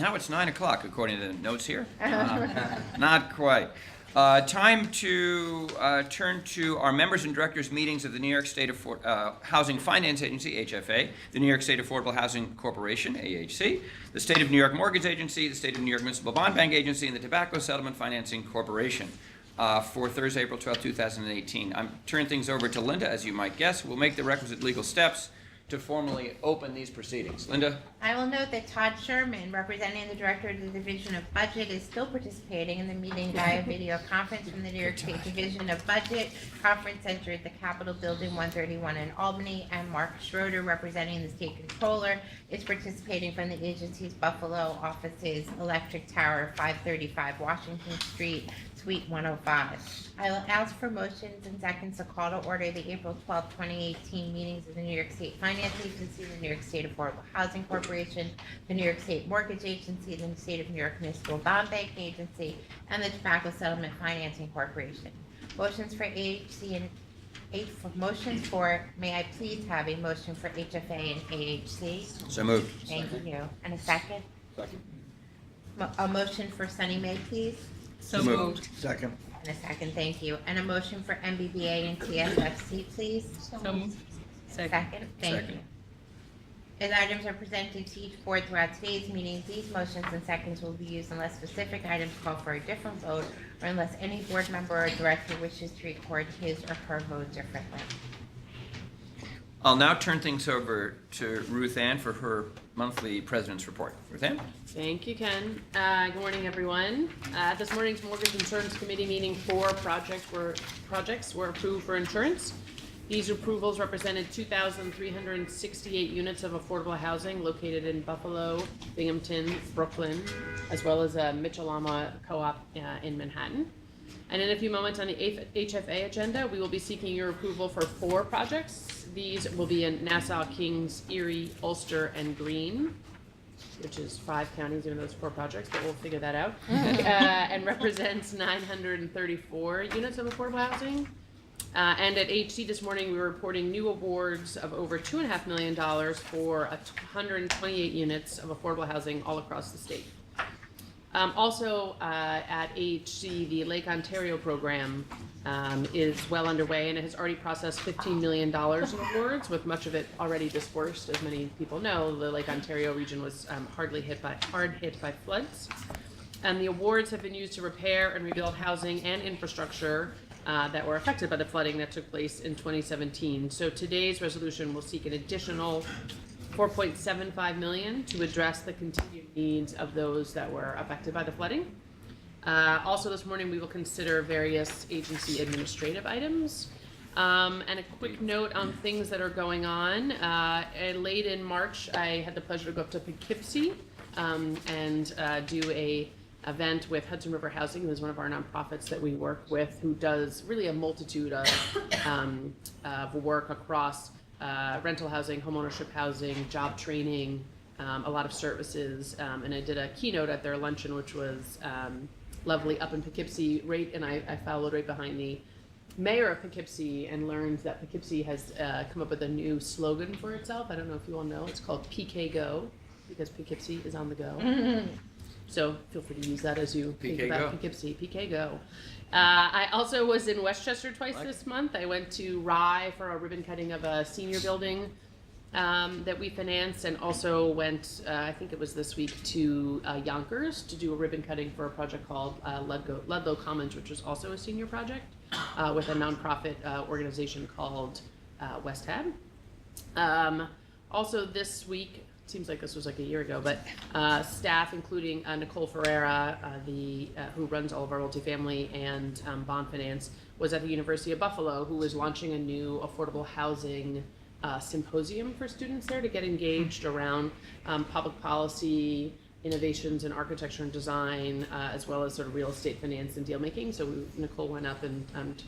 Now it's 9 o'clock, according to the notes here. Not quite. Time to turn to our members and directors meetings of the New York State Housing Finance Agency, HFA, the New York State Affordable Housing Corporation, AHC, the State of New York Mortgage Agency, the State of New York Municipal Bond Bank Agency, and the Tobacco Settlement Financing Corporation for Thursday, April 12, 2018. I'm turning things over to Linda, as you might guess. We'll make the requisite legal steps to formally open these proceedings. Linda? I will note that Todd Sherman, representing the Director of the Division of Budget, is still participating in the meeting via video conference from the New York State Division of Budget Conference Center at the Capitol Building 131 in Albany, and Mark Schroeder, representing the State Controller, is participating from the agency's Buffalo offices, Electric Tower, 535 Washington Street, Suite 105. I will ask for motions and seconds to call to order the April 12, 2018 meetings of the New York State Finance Agency, the New York State Affordable Housing Corporation, the New York State Mortgage Agency, the State of New York Municipal Bond Bank Agency, and the Tobacco Settlement Financing Corporation. Motions for AHC and motions for, may I please have a motion for HFA and AHC? So moved. Thank you. And a second? Second. A motion for Sunny Mae, please? So moved. Second. And a second, thank you. And a motion for MBBA and TSFC, please? So moved. Second. Thank Second. you. As items are presented to each board throughout today's meeting, these motions and seconds will be used unless specific items call for a different vote or unless any board member or director wishes to record his or her vote differently. I'll now turn things over to Ruth Ann for her monthly president's report. Ruth Ann? Thank you, Ken. Good morning, everyone. This morning's Mortgage Insurance Committee meeting, 4 projects were approved for insurance. These approvals represented 2,368 units of affordable housing located in Buffalo, Binghamton, Brooklyn, as well as a Mitchell-Lama co-op in Manhattan. And in a few moments on the HFA agenda, we will be seeking your approval for 4 projects. These will be in Nassau, Kings, Erie, Ulster, and Greene, which is 5 counties, even though it's 4 projects, but we'll figure that out, and represents 934 units of affordable housing. And at HC this morning, we were reporting new awards of over $2.5 million for 128 units of affordable housing all across the state. Also at HC, the Lake Ontario program is well underway, and it has already processed $15 million in awards, with much of it already dispersed. As many people know, the Lake Ontario region was hard hit by floods. And the awards have been used to repair and rebuild housing and infrastructure that were affected by the flooding that took place in 2017. So today's resolution will seek an additional $4.75 million to address the continued needs of those that were affected by the flooding. Also this morning, we will consider various agency administrative items. And a quick note on things that are going on. Late in March, I had the pleasure to go up to Poughkeepsie and do a event with Hudson River Housing, who is one of our nonprofits that we work with, who does really a multitude of work across rental housing, homeownership housing, job training, a lot of services. And I did a keynote at their luncheon, which was lovely, up in Poughkeepsie, and I followed right behind the mayor of Poughkeepsie and learned that Poughkeepsie has come up with a new slogan for itself. I don't know if you all know. It's called PK Go, because Poughkeepsie is on the go. So feel free to use that as you think about Poughkeepsie. PK Go. I also was in Westchester twice this month. I went to Rye for a ribbon cutting of a senior building that we financed, and also went, I think it was this week, to Yonkers to do a ribbon cutting for a project called Ludlow Commons, which was also a senior project with a nonprofit organization called West Hab. Also this week, seems like this was like a year ago, but staff, including Nicole Ferreira, who runs all of our multifamily and bond finance, was at the University of Buffalo, who was launching a new affordable housing symposium for students there to get engaged around public policy, innovations in architecture and design, as well as sort of real estate finance and deal making. So Nicole went up and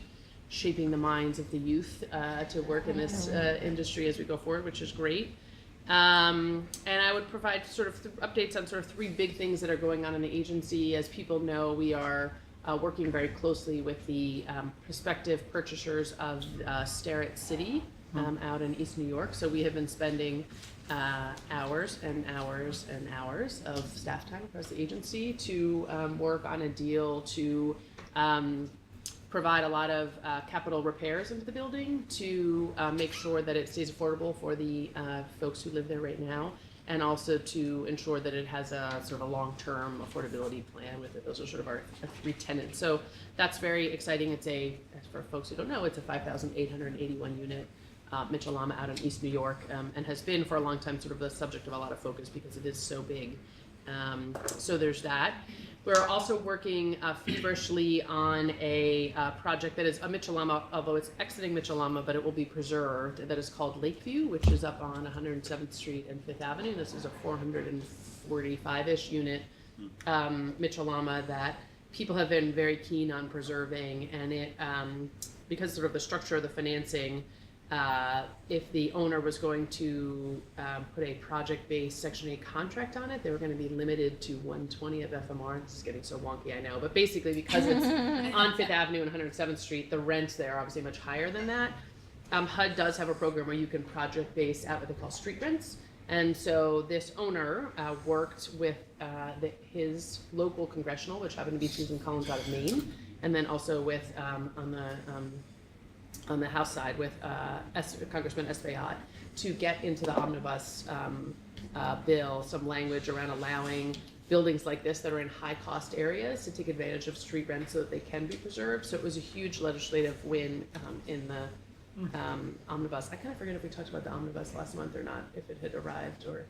shaping the minds of the youth to work in this industry as we go forward, which is great. And I would provide sort of updates on sort of 3 big things that are going on in the agency. As people know, we are working very closely with the prospective purchasers of Starrett City out in East New York. So we have been spending hours and hours and hours of staff time across the agency to work on a deal to provide a lot of capital repairs into the building to make sure that it stays affordable for the folks who live there right now, and also to ensure that it has a sort of a long-term affordability plan with it. Those are sort of our three tenants. So that's very exciting. It's for folks who don't know, it's a 5,881 unit Mitchell-Lama out in East New York, and has been for a long time sort of the subject of a lot of focus because it is so big. So there's that. We're also working feverishly on a project that is a Mitchell-Lama, although it's exiting Mitchell-Lama, but it will be preserved, that is called Lakeview, which is up on 107th Street and 5th Avenue. This is a 445-ish unit Mitchell-Lama that people have been very keen on preserving, and it because sort of the structure of the financing, if the owner was going to put a project-based Section 8 contract on it, they were going to be limited to 120 of FMR. This is getting so wonky, I know. But basically, because it's on 5th Avenue and 107th Street, the rents there are obviously much higher than that. HUD does have a program where you can project-base out what they call street rents. And so this owner worked with his local congressional, which happened to be Susan Collins out of Maine, and then also with on the House side with Congressman Espaillat to get into the omnibus bill some language around allowing buildings like this that are in high-cost areas to take advantage of street rent so that they can be preserved. So it was a huge legislative win in the omnibus. I kind of forget if we talked about the omnibus last month or not, if it had arrived, or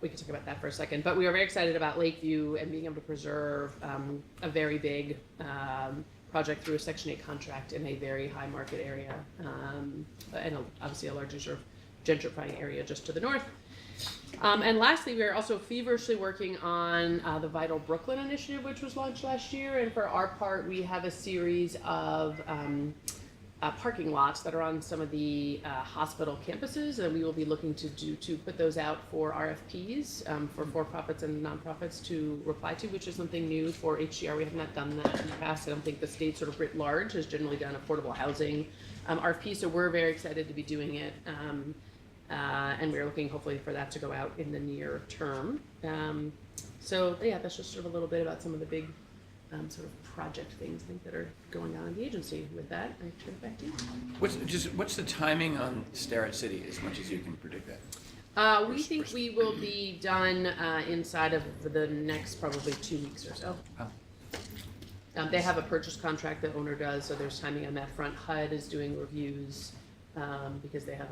we could talk about that for a second. But we are very excited about Lakeview and being able to preserve a very big project through a Section 8 contract in a very high market area, and obviously a larger sort of gentrifying area just to the north. And lastly, we are also feverishly working on the Vital Brooklyn initiative, which was launched last year. And for our part, we have a series of parking lots that are on some of the hospital campuses, and we will be looking to put those out for RFPs for for-profits and nonprofits to reply to, which is something new for HCR. We have not done that in the past. I don't think the state sort of writ large has generally done affordable housing RFP, so we're very excited to be doing it, and we're looking hopefully for that to go out in the near term. So yeah, that's just sort of a little bit about some of the big sort of project things I think that are going on in the agency. With that, I turn it back to you. What's the timing on Starrett City, as much as you can predict that? We think we will be done inside of the next probably 2 weeks or so. Oh. They have a purchase contract the owner does, so there's timing on that front. HUD is doing reviews because they have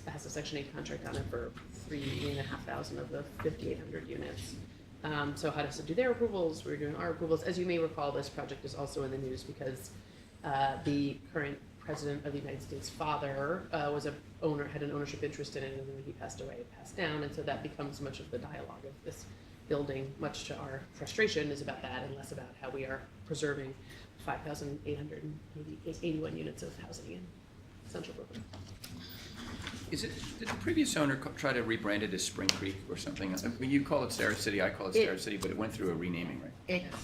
has a Section 8 contract on it for 3,500 of the 5,800 units. So HUD has to do their approvals, we're doing our approvals. As you may recall, this project is also in the news because the current president of the United States' father had an ownership interest in it, and then when he passed away, it passed down, and so that becomes much of the dialogue of this building, much to our frustration, is about that and less about how we are preserving 5,881 units of housing in Central Brooklyn. Did the previous owner try to rebrand it as Spring Creek or something? I mean, you call it Starrett City, I call it Starrett City, but it went through a renaming, right?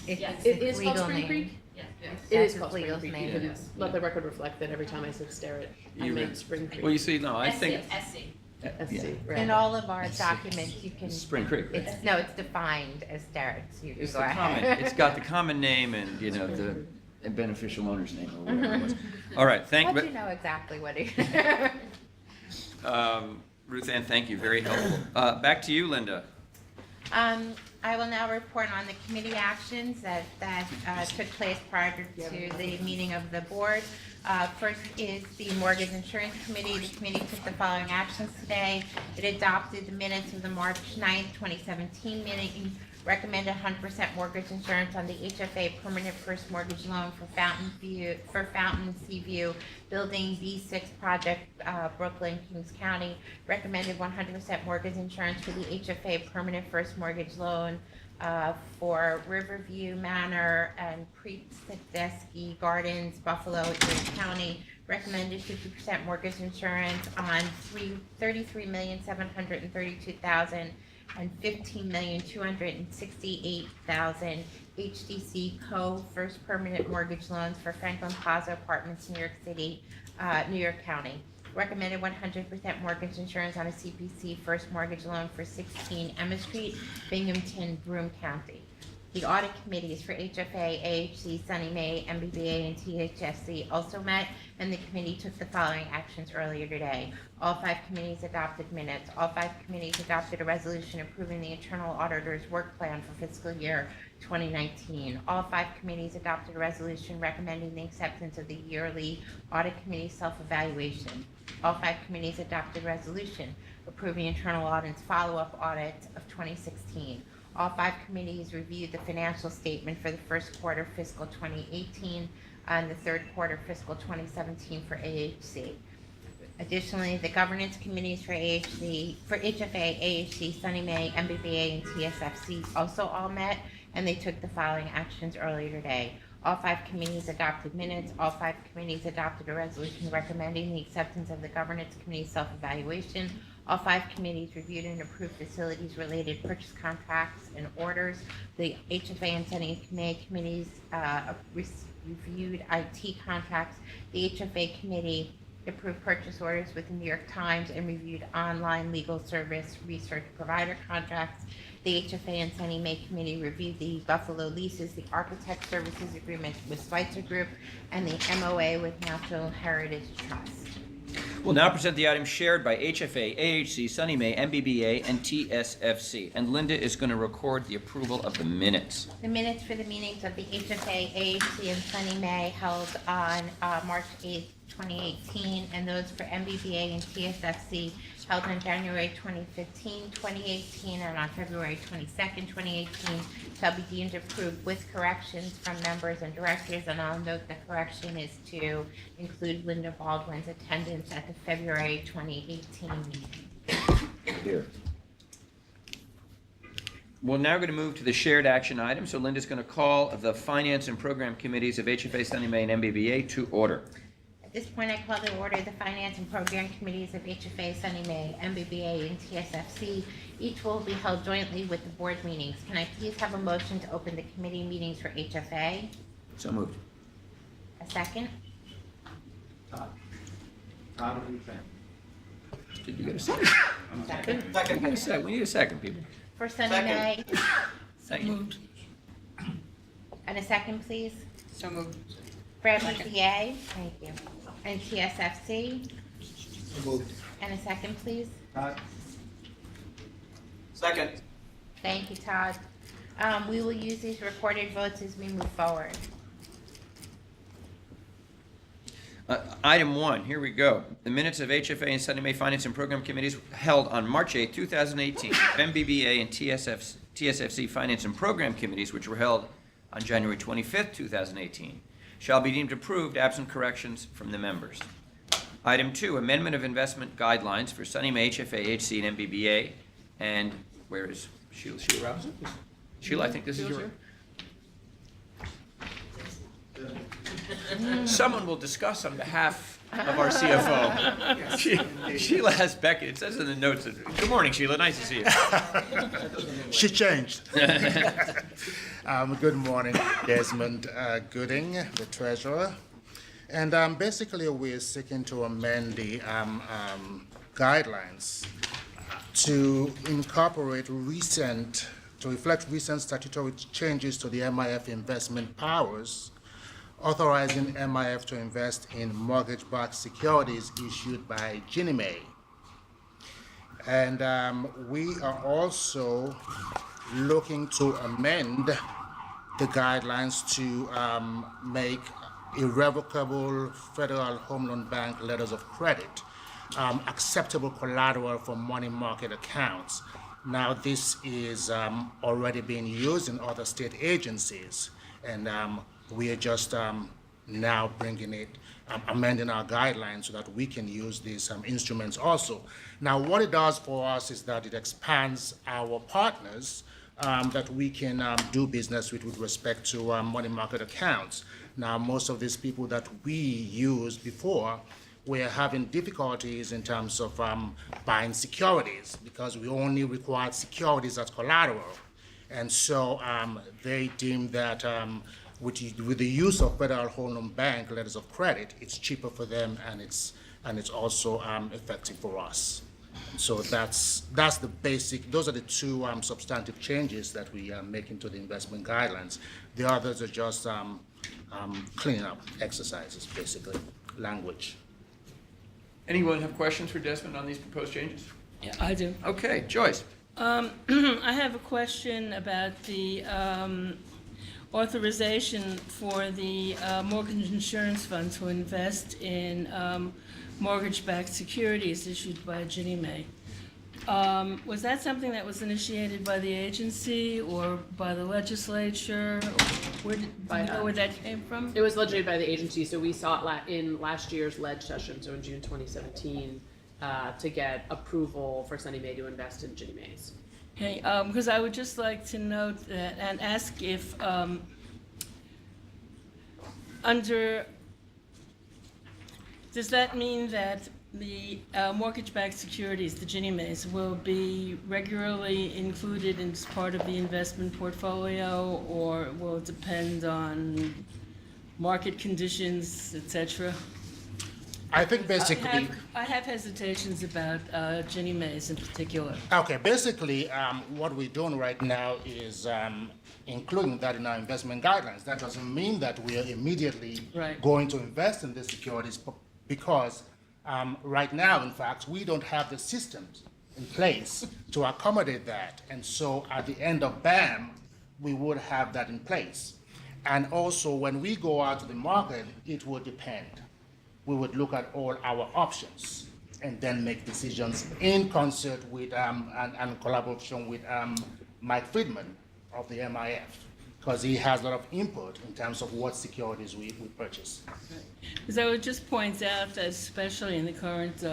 It is called Spring Creek? Yes. It is That's called its Spring legal Creek. name. You can let the record reflect that every time I said Starrett, I You meant meant- Spring Creek. Well, you see, no, I think SC. SC, right. In all of our documents, you can. Spring Creek, right? It's defined as Starrett, so you can It's go the ahead. common, it's got the common name and, you know, the beneficial owner's name or whatever it was. All right, How'd you know exactly what it? Ruth Ann, thank you, very helpful. Back to you, Linda. I will now report on the committee actions that took place prior to the meeting of the board. First is the Mortgage Insurance Committee. The committee took the following actions today. It adopted the minutes of the March 9th, 2017 meeting, recommended 100% mortgage insurance on the HFA permanent first mortgage loan for Fountain Seaview Building B6 project, Brooklyn, Kings County. Recommended 100% mortgage insurance for the HFA permanent first mortgage loan for Riverview Manor and Priestesky Gardens, Buffalo, Erie County. Recommended 50% mortgage insurance on $33,732,000 and $15,268,000 HDC Co. First Permanent Mortgage Loans for Franklin Plaza Apartments, New York City, New York County. Recommended 100% mortgage insurance on a CPC first mortgage loan for 16 Emma Street, Binghamton, Broome County. The audit committees for HFA, AHC, Sunny Mae, MBBA, and THSC also met, and the committee took the following actions earlier today. All 5 committees adopted minutes. All 5 committees adopted a resolution approving the internal auditor's work plan for fiscal year 2019. All 5 committees adopted a resolution recommending the acceptance of the yearly audit committee self-evaluation. All 5 committees adopted a resolution approving internal audit's follow-up audit of 2016. All 5 committees reviewed the financial statement for the first quarter fiscal 2018 and the third quarter fiscal 2017 for AHC. Additionally, the governance committees for HFA, AHC, Sunny Mae, MBBA, and TSFC also all met, and they took the following actions earlier today. All 5 committees adopted minutes. All 5 committees adopted a resolution recommending the acceptance of the governance committee's self-evaluation. All 5 committees reviewed and approved facilities-related purchase contracts and orders. The HFA and Sunny Mae committees reviewed IT contracts. The HFA committee approved purchase orders with the New York Times and reviewed online legal service research provider contracts. The HFA and Sunny Mae committee reviewed the Buffalo leases, the architect services agreement with Schweitzer Group, and the MOA with Natural Heritage Trust. We'll now present the items shared by HFA, AHC, Sunny Mae, MBBA, and TSFC. And Linda is going to record the approval of the minutes. The minutes for the meetings of the HFA, AHC, and Sunny Mae held on March 8th, 2018, and those for MBBA and TSFC held on January 2015, 2018, and on February 22nd, 2018, shall be deemed approved with corrections from members and directors, and I'll note the correction is to include Linda Baldwin's attendance at the February 2018 meeting. Here. We're now going to move to the shared action item. So Linda's going to call the Finance and Program Committees of HFA, Sunny Mae, and MBBA to order. At this point, I call to order the Finance and Program Committees of HFA, Sunny Mae, MBBA, and TSFC. Each will be held jointly with the board meetings. Can I please have a motion to open the committee meetings for HFA? So moved. A second? Todd, will you second? Did you get a second? Second. We need a second. We need a second, people. For Sunny Second. Mae, Thank you. and a second, please. So moved. For MBBA, thank you. And TSFC, So moved. and a second, please. Todd? Second. Thank you, Todd. We will use these recorded votes as we move forward. Item 1, here we go. The minutes of HFA and Sunny Mae Finance and Program Committees held on March 8, 2018. MBBA and TSFC Finance and Program Committees, which were held on January 25, 2018, shall be deemed approved absent corrections from the members. Item 2, amendment of investment guidelines for Sunny Mae, HFA, HC, and MBBA. And where is Sheila? Sheila Robinson? Sheila, I think this is your... Someone will discuss on behalf of our CFO. Sheila has Beckett. It says in the notes. Good morning, Sheila. Nice to see you. She changed. Good morning, Desmond Gooding, the treasurer. And basically, we're seeking to amend the guidelines to incorporate to reflect recent statutory changes to the MIF investment powers, authorizing MIF to invest in mortgage-backed securities issued by Ginnie Mae. And we are also looking to amend the guidelines to make irrevocable Federal Home Loan Bank letters of credit acceptable collateral for money market accounts. Now, this is already being used in other state agencies, and we are just now bringing it, amending our guidelines so that we can use these instruments also. Now, what it does for us is that it expands our partners that we can do business with respect to money market accounts. Now, most of these people that we used before were having difficulties in terms of buying securities because we only required securities as collateral. And so they deemed that with the use of Federal Home Loan Bank letters of credit, it's cheaper for them and it's also effective for us. So that's the basic. Those are the two substantive changes that we are making to the investment guidelines. The others are just cleaning up exercises, basically, language. Anyone have questions for Desmond on these proposed changes? Yeah, I do. Okay, Joyce. I have a question about the authorization for the mortgage insurance fund to invest in mortgage-backed securities issued by Ginnie Mae. Was that something that was initiated by the agency or by the legislature? Do you know where that came from? It was legislated by the agency, so we saw it in last year's ledge session, so in June 2017, to get approval for Sunny Mae to invest in Ginnie Mae's. Okay, because I would just like to note that and ask if does that mean that the mortgage-backed securities, the Ginnie Mae's, will be regularly included as part of the investment portfolio, or will it depend on market conditions, et cetera? I think basically. I have hesitations about Ginnie Mae's in particular. Okay, basically, what we're doing right now is including that in our investment guidelines. That doesn't mean that we are immediately Right. going to invest in the securities because right now, in fact, we don't have the systems in place to accommodate that. And so at the end of BAM, we would have that in place. And also, when we go out to the market, it would depend. We would look at all our options and then make decisions in concert with and collaboration with Mike Friedman of the MIF, because he has a lot of input in terms of what securities we purchase. Because I would just point out that especially in the current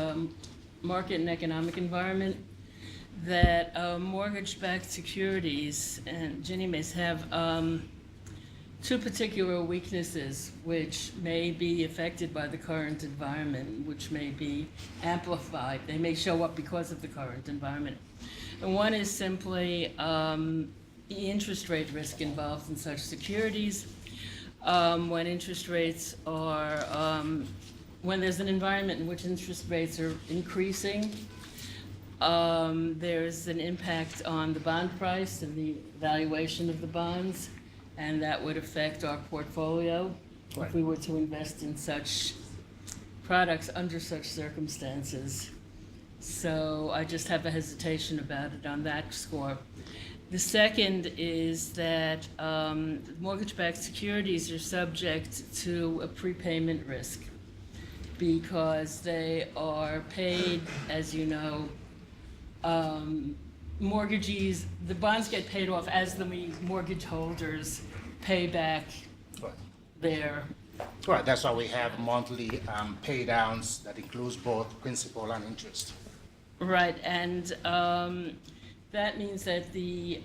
market and economic environment, that mortgage-backed securities and Ginnie Mae's have two particular weaknesses which may be affected by the current environment, which may be amplified. They may show up because of the current environment. And one is simply the interest rate risk involved in such securities. When interest rates are, when there's an environment in which interest rates are increasing, there's an impact on the bond price and the valuation of the bonds, and that would affect our portfolio if we were to invest in such products under such circumstances. So I just have a hesitation about it on that score. The second is that mortgage-backed securities are subject to a prepayment risk because they are paid, as you know, mortgagees, the bonds get paid off as the mortgage holders pay back Right. their, Right, that's why we have monthly pay downs that includes both principal and interest. right, and that means that the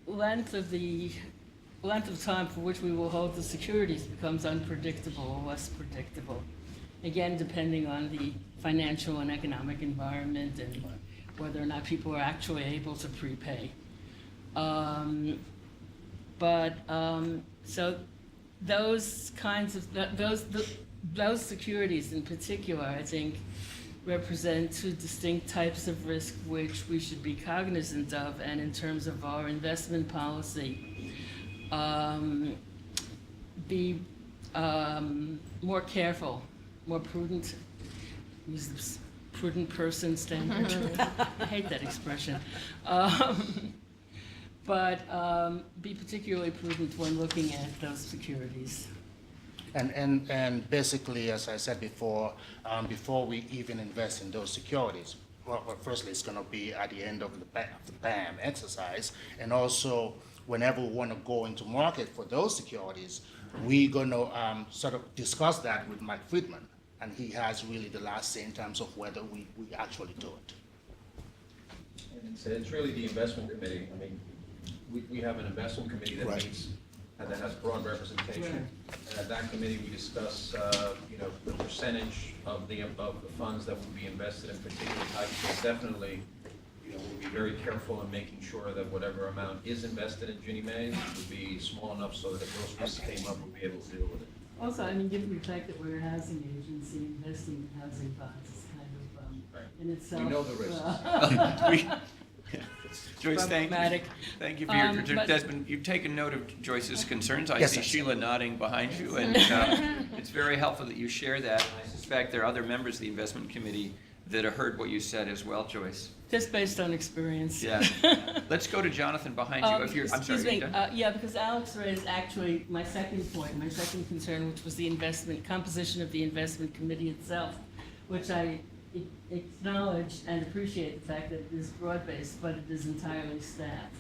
length of time for which we will hold the securities becomes unpredictable or less predictable. Again, depending on the financial and economic environment and whether or not people are actually able to prepay. So those kinds of, those securities in particular, I think, represent two distinct types of risk which we should be cognizant of, and in terms of our investment policy, be more careful, more prudent, use the prudent person standard. I hate that expression. But be particularly prudent when looking at those securities. And basically, as I said before, before we even invest in those securities, well, firstly, it's going to be at the end of the BAM exercise, and also whenever we want to go into market for those securities, we're going to sort of discuss that with Mike Friedman, and he has really the last say in terms of whether we actually do it. And it's really the investment committee. I mean, we have an investment committee that Right. meets and that has broad representation. And at that committee, we discuss, the percentage of the funds that would be invested in particular types. So definitely, we'll be very careful in making sure that whatever amount is invested in Ginnie Mae will be small enough so that if those risks came up, we'll be able to deal with it. Also, I mean, given the fact that we're a housing agency, investing in housing bonds is kind of, Right. in itself. We know the risks. Joyce, thank you. problematic. Thank you for your, But- Desmond, you've taken note of Joyce's concerns. I Yes, see sir. Sheila nodding behind you, and it's very helpful that you share that. I suspect there are other members of the investment committee that have heard what you said as well, Joyce. Just based on experience. Yeah. Let's go to Jonathan behind you. If you're, I'm sorry, Excuse are you me, done? yeah, because Alex raised actually my second point, my second concern, which was the composition of the investment committee itself, which I acknowledge and appreciate the fact that it is broad-based, but it is entirely staff.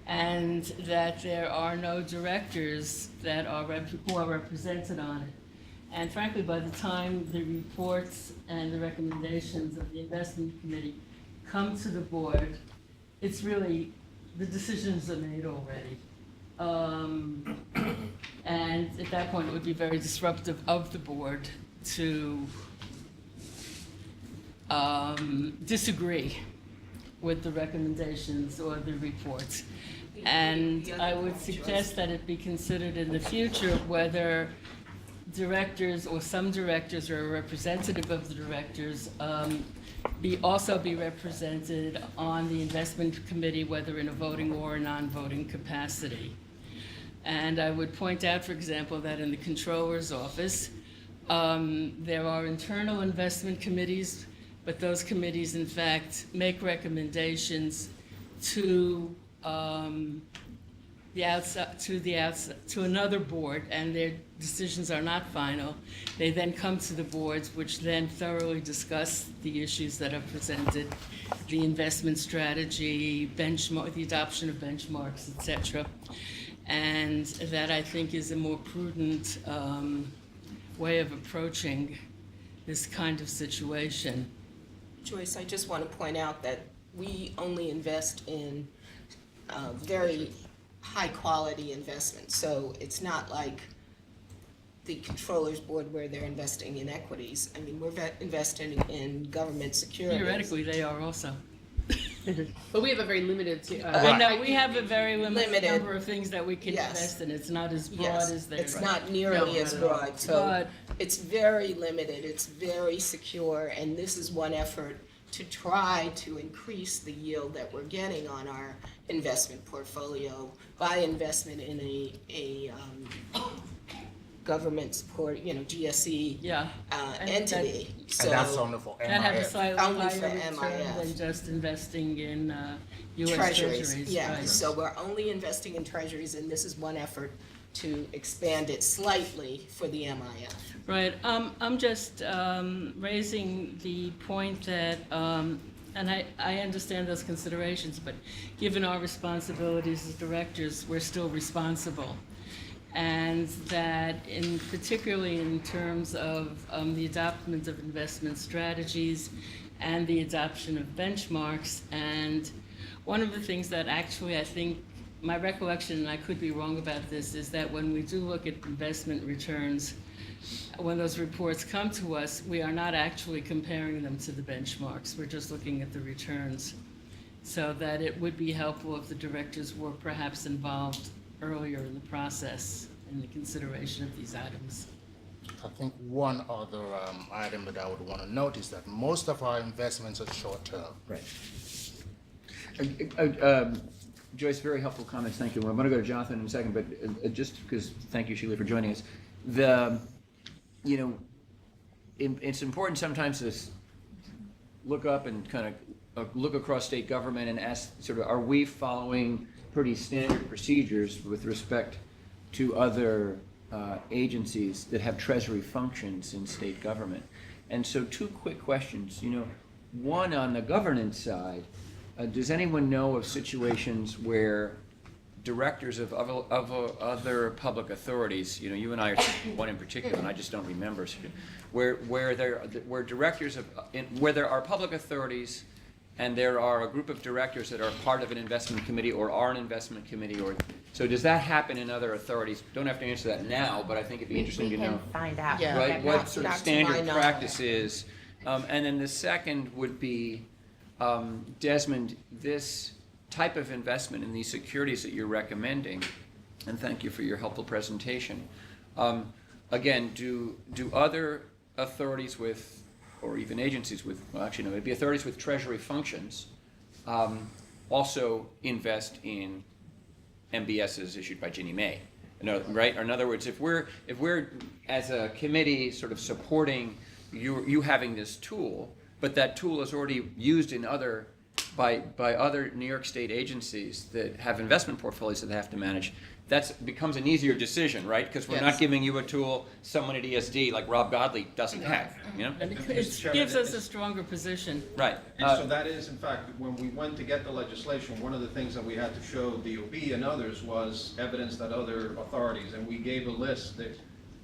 And that there are no directors that are who are represented on it. And frankly, by the time the reports and the recommendations of the investment committee come to the board, it's really, the decisions are made already. And at that point, it would be very disruptive of the board to disagree with the recommendations or the reports. And I would suggest that it be considered in the future whether directors or some directors or a representative of the directors also be represented on the investment committee, whether in a voting or a non-voting capacity. And I would point out, for example, that in the controller's office, there are internal investment committees, but those committees, in fact, make recommendations to to another board, and their decisions are not final. They then come to the boards, which then thoroughly discuss the issues that are presented, the investment strategy, the adoption of benchmarks, et cetera. And that, I think, is a more prudent way of approaching this kind of situation. Joyce, I just want to point out that we only invest in very high-quality investments. So it's not like the controller's board where they're investing in equities. I mean, we're investing in government securities. Theoretically, they are also. But we have a very limited, I know, we have a very limited Limited. number of things that we can Yes. invest in. It's not as broad Yes, as theirs. it's not nearly as broad, so But it's very limited, it's very secure, and this is one effort to try to increase the yield that we're getting on our investment portfolio by investment in a government support, GSE yeah, And entity. And that's So only for that have a MIF. slightly Only higher for return MIF. than just investing in U.S. treasuries, treasuries. yeah, right. so we're only investing in treasuries, and this is one effort to expand it slightly for the MIF. Right, I'm just raising the point that, and I understand those considerations, but given our responsibilities as directors, we're still responsible. And that particularly in terms of the adoption of investment strategies and the adoption of benchmarks, and one of the things that actually I think, my recollection, and I could be wrong about this, is that when we do look at investment returns, when those reports come to us, we are not actually comparing them to the benchmarks. We're just looking at the returns. So that it would be helpful if the directors were perhaps involved earlier in the process in the consideration of these items. I think one other item that I would want to note is that most of our investments are short-term. Right. Joyce, very helpful comments, thank you. I'm going to go to Jonathan in a second, but just because, thank you, Sheila, for joining us. It's important sometimes to look up and kind of look across state government and ask, sort of, are we following pretty standard procedures with respect to other agencies that have treasury functions in state government? And so 2 quick questions. One on the governance side, does anyone know of situations where directors of other public authorities, you and I are one in particular, and I just don't remember, where there are public authorities and there are a group of directors that are part of an investment committee or are an investment committee, so does that happen in other authorities? Don't have to answer that now, but I think it'd be interesting to know. We can find out. Yeah. Right, Not- what sort of not to my standard knowledge. practice is. And then the second would be, Desmond, this type of investment in these securities that you're recommending, and thank you for your helpful presentation. Again, do other authorities with, or even agencies with, well, actually no, it'd be authorities with treasury functions, also invest in MBSs issued by Ginnie Mae? Right? Or in other words, if we're as a committee sort of supporting you having this tool, but that tool is already used in by other New York State agencies that have investment portfolios that they have to manage, that becomes an easier decision, right? Because we're not giving you a tool someone at ESD like Rob Godley doesn't have, you know? And it gives us a stronger position. Right. And so that is, in fact, when we went to get the legislation, one of the things that we had to show DOB and others was evidence that other authorities, and we gave a list that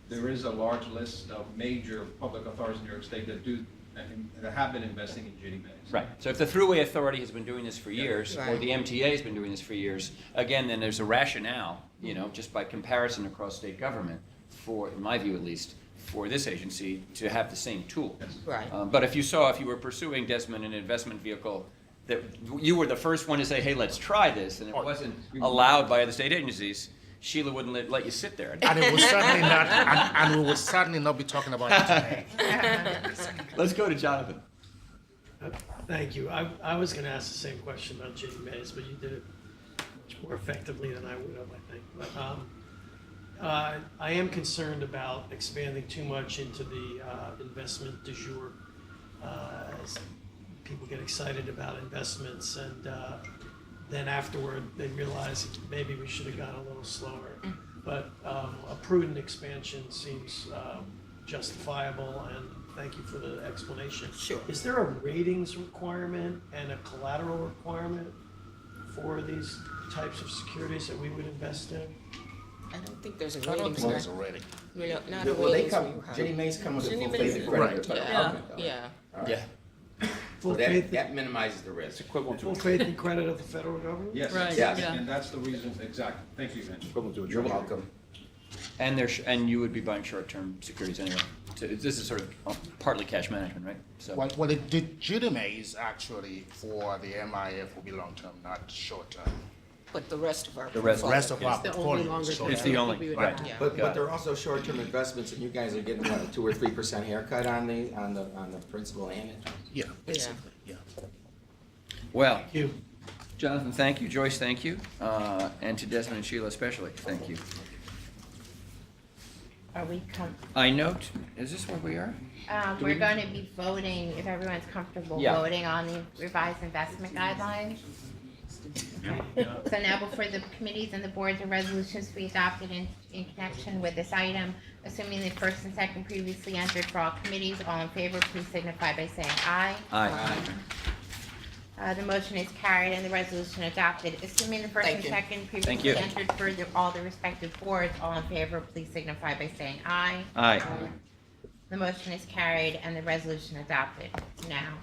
there is a large list of major public authorities in New York State that have been investing in Ginnie Mae's. Right. So if the Thruway Authority has been doing this for years, or Right. the MTA has been doing this for years, again, then there's a rationale, just by comparison across state government, for, in my view at least, for this agency to have the same tool. Right. But if you were pursuing, Desmond, an investment vehicle, that you were the first one to say, hey, let's try this, and it wasn't allowed by other state agencies, Sheila wouldn't let you sit there. And it was certainly not, and we will certainly not be talking about it today. Let's go to Jonathan. Thank you. I was going to ask the same question about Ginnie Mae's, but you did it much more effectively than I would have, I think. But I am concerned about expanding too much into the investment du jour. As people get excited about investments, and then afterward they realize maybe we should have gone a little slower. But a prudent expansion seems justifiable, and thank you for the explanation. Sure. Is there a ratings requirement and a collateral requirement for these types of securities that we would invest in? I don't think there's a I don't ratings. think there's a rating. Not a Well, they ratings come, requirement. Ginnie Mae's come with a Ginnie full Mae's- faith and credit. Right. Okay. Yeah. All right. Yeah. Full So that, faith, that minimizes the risk. Equivalent full faith and credit of the federal government? Yes. Right, Yes. yeah. And that's the reason, exactly. Thank you, Vince. You're welcome. And you would be buying short-term securities anyway. So this is sort of partly cash management, right? So Well, the Ginnie Mae's actually for the MIF will be long-term, not short-term. But the rest of our. The rest- The rest of our It's the only portfolio longer is term. it's the short-term. only, right. Yeah. But Got it. there are also short-term investments, and you guys are getting what, a 2 or 3% haircut on the principal and interest. Yeah, basically, yeah. Well, Thank you. Jonathan, thank you. Joyce, thank you. And to Desmond and Sheila especially, thank you. Are we I note, is this where we are? Do we're we- going to be voting, if everyone's comfortable, Yeah. voting on the revised investment guidelines. So now before the committees and the boards and resolutions to be adopted in connection with this item, assuming the first and second previously entered for all committees, all in favor, please signify by saying aye. Aye. The motion is carried and the resolution adopted. Assuming the first and Thank you. second Thank you. previously entered for all the respective boards, all in favor, please signify by saying aye. Aye. The motion is carried and the resolution adopted. Now,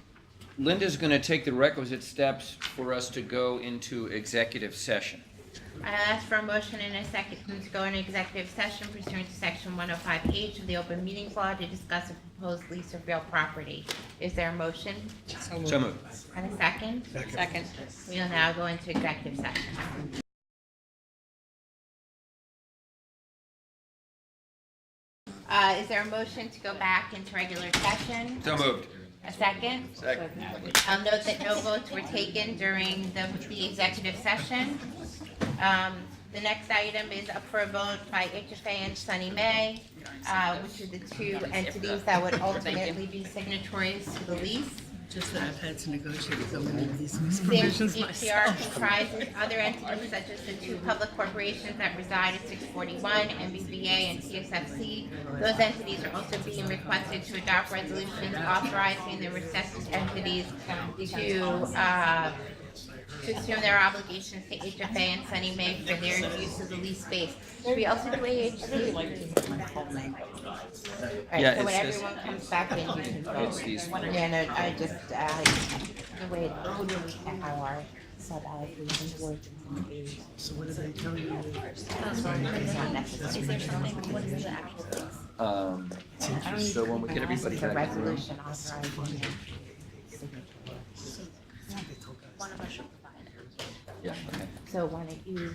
Linda's going to take the requisite steps for us to go into executive session. I ask for a motion and a second to go into executive session pursuant to section 105H of the Open Meetings Law to discuss a proposed lease of real property. Is there a motion So moved. and a second? Second. We will now go into executive session. Is there a motion to go back into regular session? So moved. A second? Second. I'll note that no votes were taken during the executive session. The next item is up for a vote by HFA and Sunny Mae, which are the two entities that would ultimately be signatories to the lease. Just that I've had to negotiate so many of these The provisions HCR myself. comprises other entities such as the two public corporations that reside at 641, MBVA and TSFC. Those entities are also being requested to adopt resolutions authorizing the respective entities to assume their obligations to HFA and Sunny Mae for their use of the lease space. Should we also do AHC? Yeah, Alright, so when it's this- everyone comes back in, you can vote. It's these. Yeah, no, I just, the way, how our sub-allocations work. So what are they telling you? It's not necessary. So when we get everybody The back in the room. resolution authorizing. One of us should provide it. Yeah, okay. So why don't you,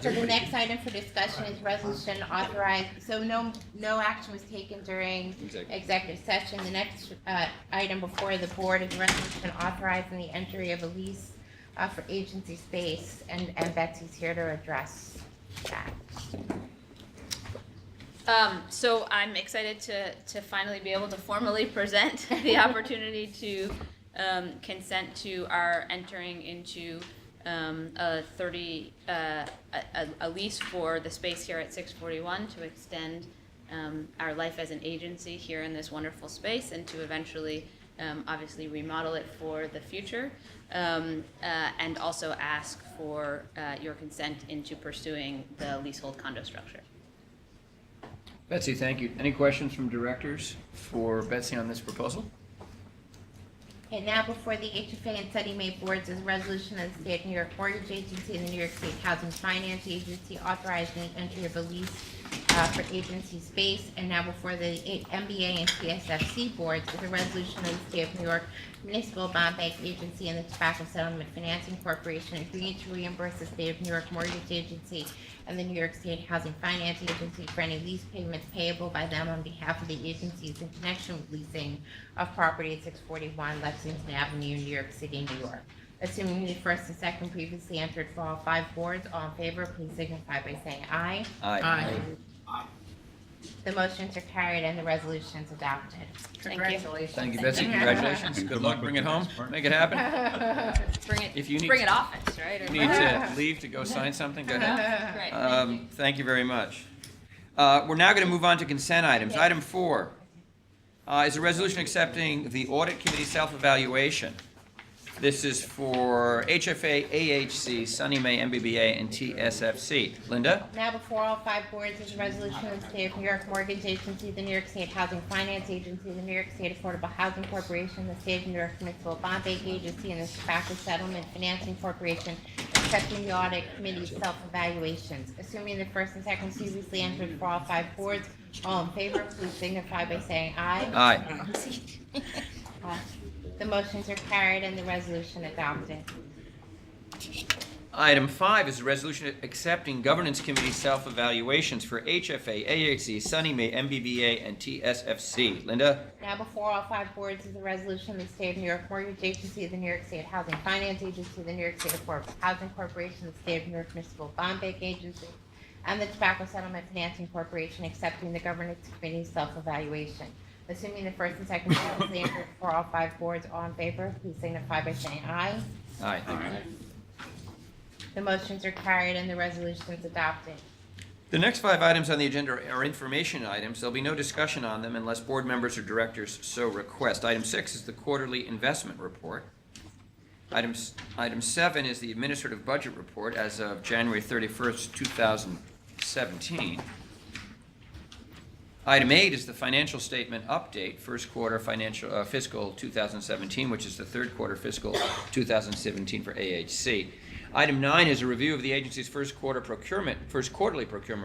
so the next item for discussion is resolution authorized, so no action was taken during executive session. The next, item before the board is resolution authorizing the entry of a lease, for agency space, and Betsy's here to address that. So I'm excited to finally be able to formally present the opportunity to consent to our entering into a lease for the space here at 641 to extend our life as an agency here in this wonderful space, and to eventually obviously remodel it for the future, and also ask for your consent into pursuing the leasehold condo structure. Betsy, thank you. Any questions from directors for Betsy on this proposal? Okay, now before the HFA and Sunny May boards is a resolution of the State of New York Mortgage Agency and the New York State Housing Finance Agency authorizing the entry of a lease for agency space. And now before the MBA and TSFC boards is a resolution of the State of New York Municipal Bond Bank Agency and the Tobacco Settlement Financing Corporation agreeing to reimburse the State of New York Mortgage Agency and the New York State Housing Finance Agency for any lease payments payable by them on behalf of the agencies in connection with leasing of property at 641 Lexington Avenue, New York City, New York. Assuming the first and second previously entered for all 5 boards, all in favor, please signify by saying aye. Aye. The motions are carried and the resolution is adopted. Thank you. Thank you, Betsy. Congratulations. Good luck. Bring it home. Make it happen. If you need Bring it office, right? Or- You need to leave to go sign something, go ahead. Great, thank you. Thank you very much. We're now going to move on to consent items. Item 4 is a resolution accepting the Audit Committee self-evaluation. This is for HFA, AHC, Sunny May, MBBA, and TSFC. Linda? Now before all 5 boards is a resolution of the State of New York Mortgage Agency, the New York State Housing Finance Agency, the New York State Affordable Housing Corporation, the State of New York Municipal Bond Bank Agency, and the Tobacco Settlement Financing Corporation accepting the Audit Committee's self-evaluations. Assuming the first and second previously entered for all 5 boards, all in favor, please signify by saying aye. Aye. The motions are carried and the resolution adopted. Item 5 is a resolution accepting Governance Committee self-evaluations for HFA, AHC, Sunny May, MBBA, and TSFC. Linda? Now before all 5 boards is a resolution of the State of New York Mortgage Agency, the New York State Housing Finance Agency, the New York State Affordable Housing Corporation, the State of New York Municipal Bond Bank Agency, and the Tobacco Settlement Financing Corporation accepting the Governance Committee's self-evaluation. Assuming the first and second previously entered for all 5 boards, all in favor, please signify by saying aye. Aye. Thank you. The motions are carried and the resolution is adopted. The next 5 items on the agenda are information items. There'll be no discussion on them unless board members or directors so request. Item 6 is the quarterly investment report. Item 7 is the administrative budget report as of January 31st, 2017. Item 8 is the financial statement update, first quarter fiscal 2017, which is the third quarter fiscal 2017 for AHC. Item 9 is a review of the agency's first quarterly procurement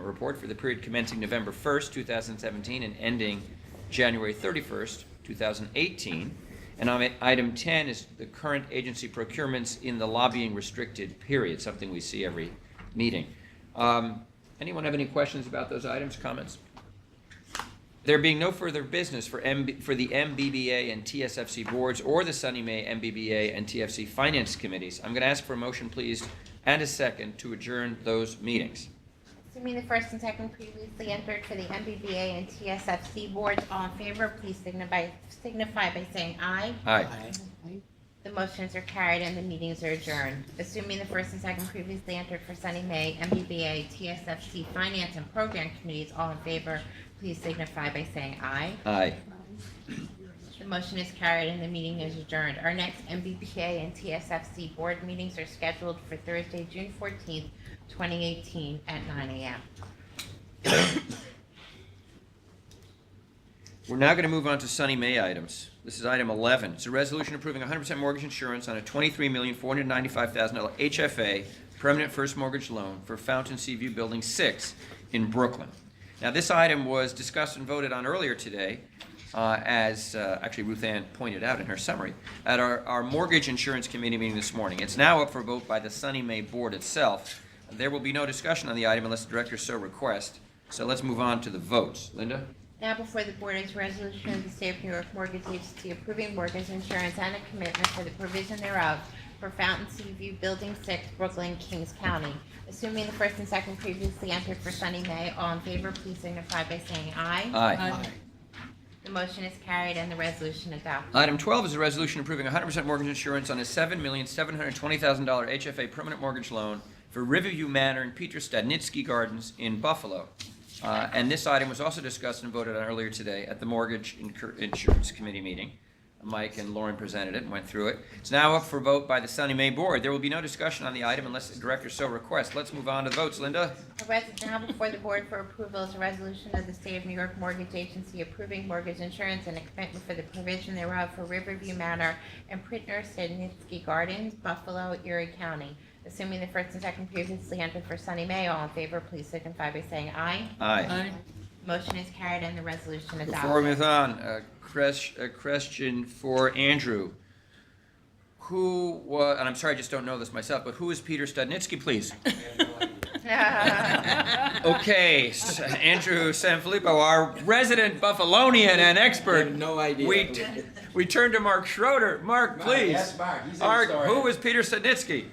report for the period commencing November 1st, 2017 and ending January 31st, 2018. And item 10 is the current agency procurements in the lobbying restricted period, something we see every meeting. Anyone have any questions about those items, comments? There being no further business for the MBBA and TSFC boards or the Sunny May, MBBA, and TFC finance committees, I'm going to ask for a motion, please, and a second to adjourn those meetings. Assuming the first and second previously entered for the MBBA and TSFC boards, all in favor, please signify by saying aye. Aye. The motions are carried and the meetings are adjourned. Assuming the first and second previously entered for Sunny May, MBBA, TSFC finance and program committees, all in favor, please signify by saying aye. Aye. The motion is carried and the meeting is adjourned. Our next MBBA and TSFC board meetings are scheduled for Thursday, June 14th, 2018 at 9 a.m. We're now going to move on to Sunny May items. This is item 11. It's a resolution approving 100% mortgage insurance on a $23,495,000 HFA permanent first mortgage loan for Fountain Seaview Building 6 in Brooklyn. Now, this item was discussed and voted on earlier today. as actually Ruth Ann pointed out in her summary, at our Mortgage Insurance Committee meeting this morning. It's now up for vote by the Sunny Mae Board itself. There will be no discussion on the item unless the director so requests. So let's move on to the votes. Linda? Now before the board is a resolution of the State of New York Mortgage Agency approving mortgage insurance and a commitment for the provision thereof for Fountain Seaview Building 6, Brooklyn, Kings County. Assuming the first and second previously entered for Sunny Mae, all in favor, please signify by saying aye. Aye. The motion is carried and the resolution adopted. Item 12 is a resolution approving 100% mortgage insurance on a $7,720,000 HFA permanent mortgage loan for Riverview Manor and Peter Stadnitsky Gardens in Buffalo. And this item was also discussed and voted on earlier today at the Mortgage Insurance Committee meeting. Mike and Lauren presented it and went through it. It's now up for vote by the Sunny Mae Board. There will be no discussion on the item unless the director so requests. Let's move on to the votes. Linda? Now before the board for approval is a resolution of the State of New York Mortgage Agency approving mortgage insurance and a commitment for the provision thereof for Riverview Manor and Prittner Stadnitsky Gardens, Buffalo, Erie County. Assuming the first and second previously entered for Sunny Mae, all in favor, please signify by saying aye. Aye. Motion is carried and the resolution adopted. Before we move on, a question for Andrew. Who was, and I'm sorry, I just don't know this myself, but who is Peter Stadnitsky, please? Okay, Andrew Sanfilippo, our resident Buffalonian and expert. I have no idea. We turn to Mark Schroeder. Mark, please. Yes, Mark. He's in the Mark, story. who is Peter Stadnitsky?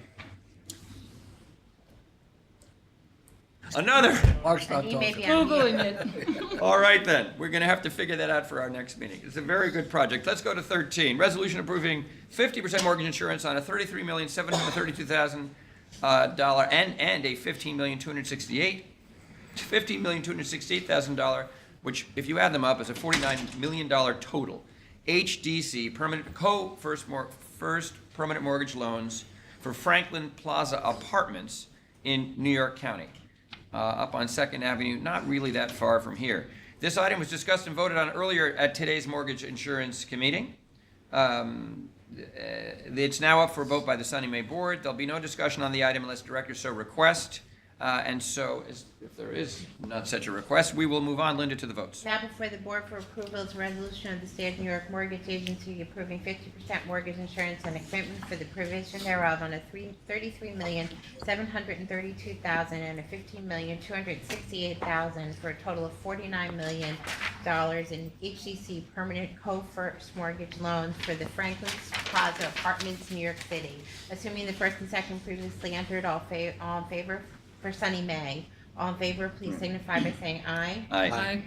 Another. He may be on mute. All right then, we're going to have to figure that out for our next meeting. It's a very good project. Let's go to 13. Resolution approving 50% mortgage insurance on a $33,732,000 and a $15,268,000, which, if you add them up, is a $49 million total. HDC permanent first permanent mortgage loans for Franklin Plaza Apartments in New York County. Up on 2nd Avenue, not really that far from here. This item was discussed and voted on earlier at today's Mortgage Insurance Committee. It's now up for a vote by the Sunny Mae Board. There'll be no discussion on the item unless directors so request. And so, if there is not such a request, we will move on, Linda, to the votes. Now before the board for approval is a resolution of the State of New York Mortgage Agency approving 50% mortgage insurance and a commitment for the provision thereof on a $33,732,000 and a $15,268,000 for a total of $49 million in HCC permanent co-first mortgage loans for the Franklin Plaza Apartments, New York City. Assuming the first and second previously entered, all in favor for Sunny Mae. All in favor, please signify by saying aye. Aye.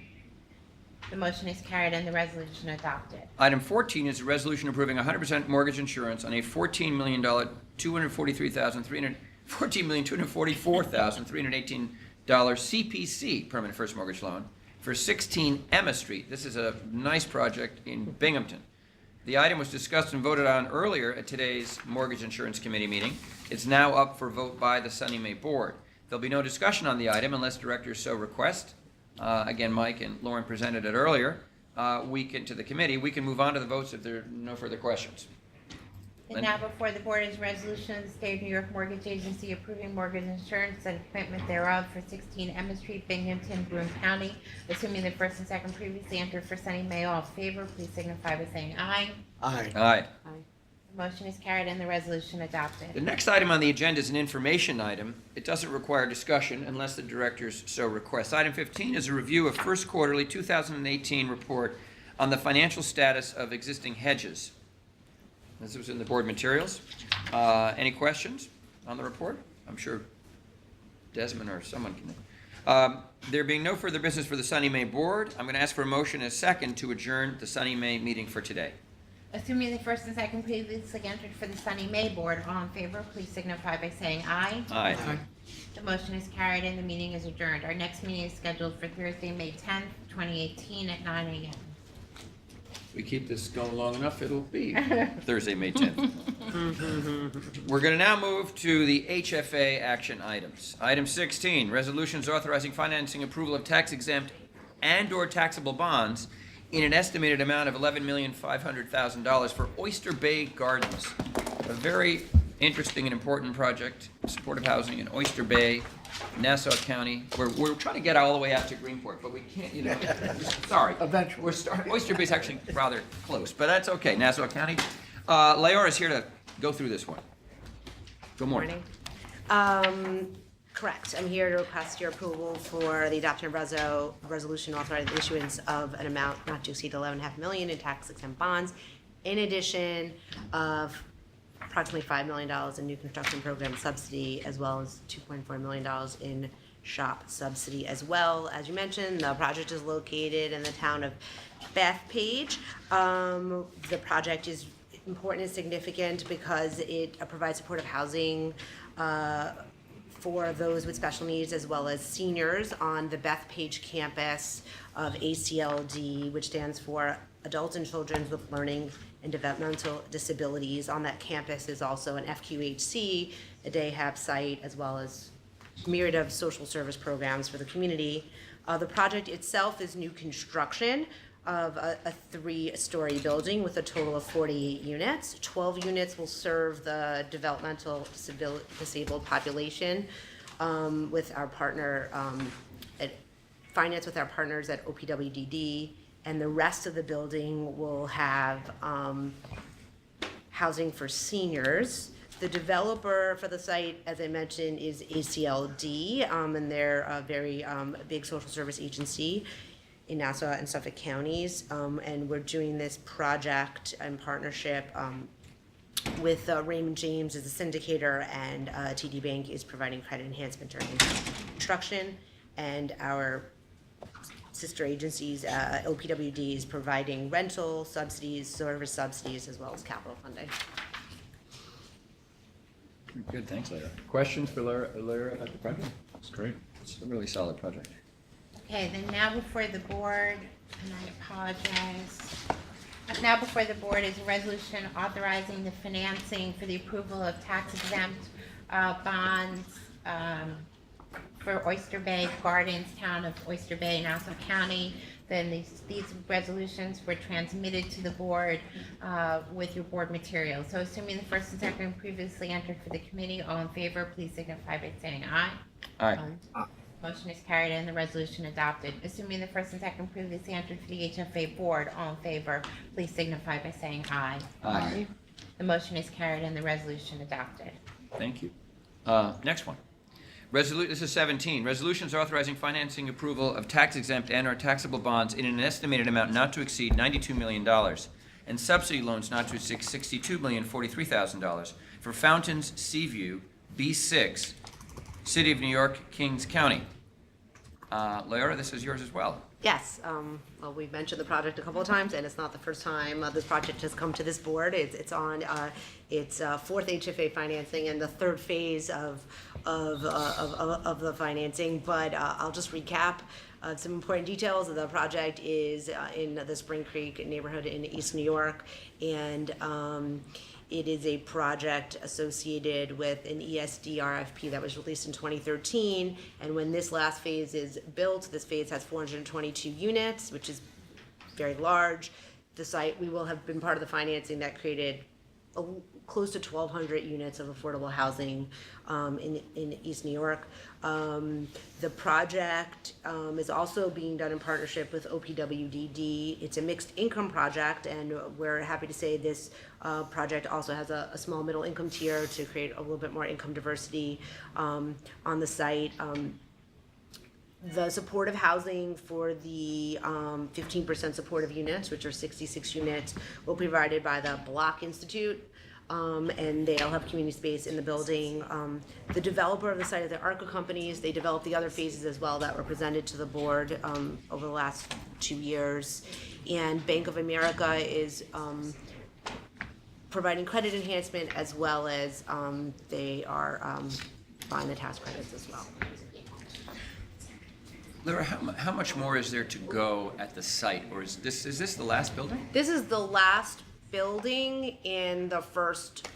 The motion is carried and the resolution adopted. Item 14 is a resolution approving 100% mortgage insurance on a $14,244,318 CPC permanent first mortgage loan for 16 Emma Street. This is a nice project in Binghamton. The item was discussed and voted on earlier at today's Mortgage Insurance Committee meeting. It's now up for vote by the Sunny Mae Board. There'll be no discussion on the item unless directors so request. Again, Mike and Lauren presented it earlier. To the committee. We can move on to the votes if there are no further questions. And now before the board is a resolution of the State of New York Mortgage Agency approving mortgage insurance and commitment thereof for 16 Emma Street, Binghamton, Broome County. Assuming the first and second previously entered for Sunny Mae, all in favor, please signify by saying aye. Aye. The motion is carried and the resolution adopted. The next item on the agenda is an information item. It doesn't require discussion unless the directors so request. Item 15 is a review of first quarterly 2018 report on the financial status of existing hedges. This was in the board materials. Any questions on the report? I'm sure Desmond or someone can. There being no further business for the Sunny Mae Board, I'm going to ask for a motion and a second to adjourn the Sunny Mae meeting for today. Assuming the first and second previously entered for the Sunny Mae Board, all in favor, please signify by saying aye. Aye. The motion is carried and the meeting is adjourned. Our next meeting is scheduled for Thursday, May 10th, 2018 at 9 a.m. If we keep this going long enough, it'll be Thursday, May 10th. We're going to now move to the HFA action items. Item 16, resolutions authorizing financing approval of tax-exempt and/or taxable bonds in an estimated amount of $11,500,000 for Oyster Bay Gardens, a very interesting and important project, supportive housing in Oyster Bay, Nassau County. We're trying to get all the way out to Greenport, but we can't, sorry. Eventually. Oyster Bay's actually rather close, but that's okay, Nassau County. Leora's here to go through this one. Good morning. Correct. I'm here to request your approval for the adoption of resolution authorizing the issuance of an amount not to exceed $11.5 million in tax-exempt bonds, in addition of approximately $5 million in new construction program subsidy, as well as $2.4 million in shop subsidy as well. As you mentioned, the project is located in the town of Bethpage. The project is important and significant because it provides supportive housing for those with special needs as well as seniors on the Bethpage campus of ACLD, which stands for Adults and Children with Learning and Developmental Disabilities. On that campus is also an FQHC, a day hab site, as well as myriad of social service programs for the community. The project itself is new construction of a 3-story building with a total of 48 units. 12 units will serve the developmental disabled population with our partner, finance with our partners at OPWDD, and the rest of the building will have housing for seniors. The developer for the site, as I mentioned, is ACLD, and they're a very big social service agency in Nassau and Suffolk counties, and we're doing this project in partnership with Raymond James as a syndicator, and TD Bank is providing credit enhancement during construction, and our sister agencies, OPWD is providing rental subsidies, service subsidies, as well as capital funding. Good, thanks, Leora. Questions for Leora about the project? It's great. It's a really solid project. Okay, then now before the board, and I apologize. Now before the board is a resolution authorizing the financing for the approval of tax-exempt bonds for Oyster Bay Gardens, town of Oyster Bay, Nassau County. Then these resolutions were transmitted to the board with your board materials. So assuming the first and second previously entered for the committee, all in favor, please signify by saying aye. Aye. Motion is carried and the resolution adopted. Assuming the first and second previously entered for the HFA board, all in favor, please signify by saying aye. Aye. The motion is carried and the resolution adopted. Thank you. Next one. This is 17. Resolutions authorizing financing approval of tax-exempt and/or taxable bonds in an estimated amount not to exceed $92 million and subsidy loans not to exceed $62,043,000 for Fountains Seaview B6, City of New York, Kings County. Leora, this is yours as well. Yes, well, we've mentioned the project a couple of times, and it's not the first time this project has come to this board. It's on its fourth HFA financing and the third phase of the financing. But I'll just recap some important details. The project is in the Spring Creek neighborhood in East New York, and it is a project associated with an ESD RFP that was released in 2013, and when this last phase is built, this phase has 422 units, which is very large. The site, we will have been part of the financing that created close to 1,200 units of affordable housing in East New York. The project is also being done in partnership with OPWDD. It's a mixed income project, and we're happy to say this project also has a small middle income tier to create a little bit more income diversity on the site. The supportive housing for the 15% supportive units, which are 66 units, will be provided by the Block Institute, and they'll have community space in the building. The developer of the site are the ARCA companies. They developed the other phases as well that were presented to the board over the last 2 years. And Bank of America is providing credit enhancement, as well as they are buying the tax credits as well. Laura, how much more is there to go at the site, or is this the last building? This is the last building in the first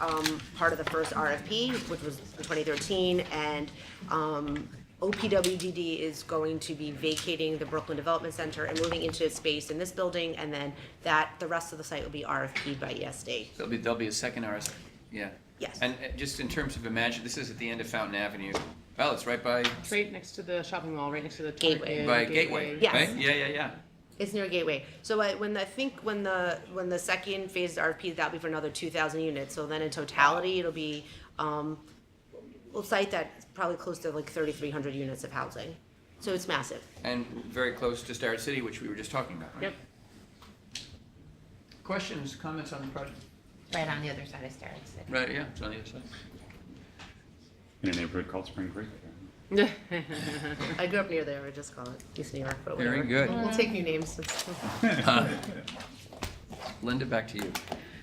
part of the first RFP, which was in 2013, and OPWDD is going to be vacating the Brooklyn Development Center and moving into space in this building, and then the rest of the site will be RFP'd by ESD. There'll be a second RFP. Yeah. Yes. And just in terms of imagine, this is at the end of Fountain Avenue. Well, it's right by, It's right next to the shopping mall, right next to the Gateway. Target. by Gateway, Yes. right? Yeah. It's near Gateway. So when the second phase of RFP, that'll be for another 2,000 units. So then in totality, it'll be, we'll cite that probably close to like 3,300 units of housing. So it's massive. And very close to Starrett City, which we were just talking about, right? Yep. Questions, comments on the project? Right on the other side of Starrett City. Right, yeah, it's on the other side. In a neighborhood called Spring Creek. I grew up near there. I just call it East New York, but Very whatever. good. We'll take new names. Linda, back to you.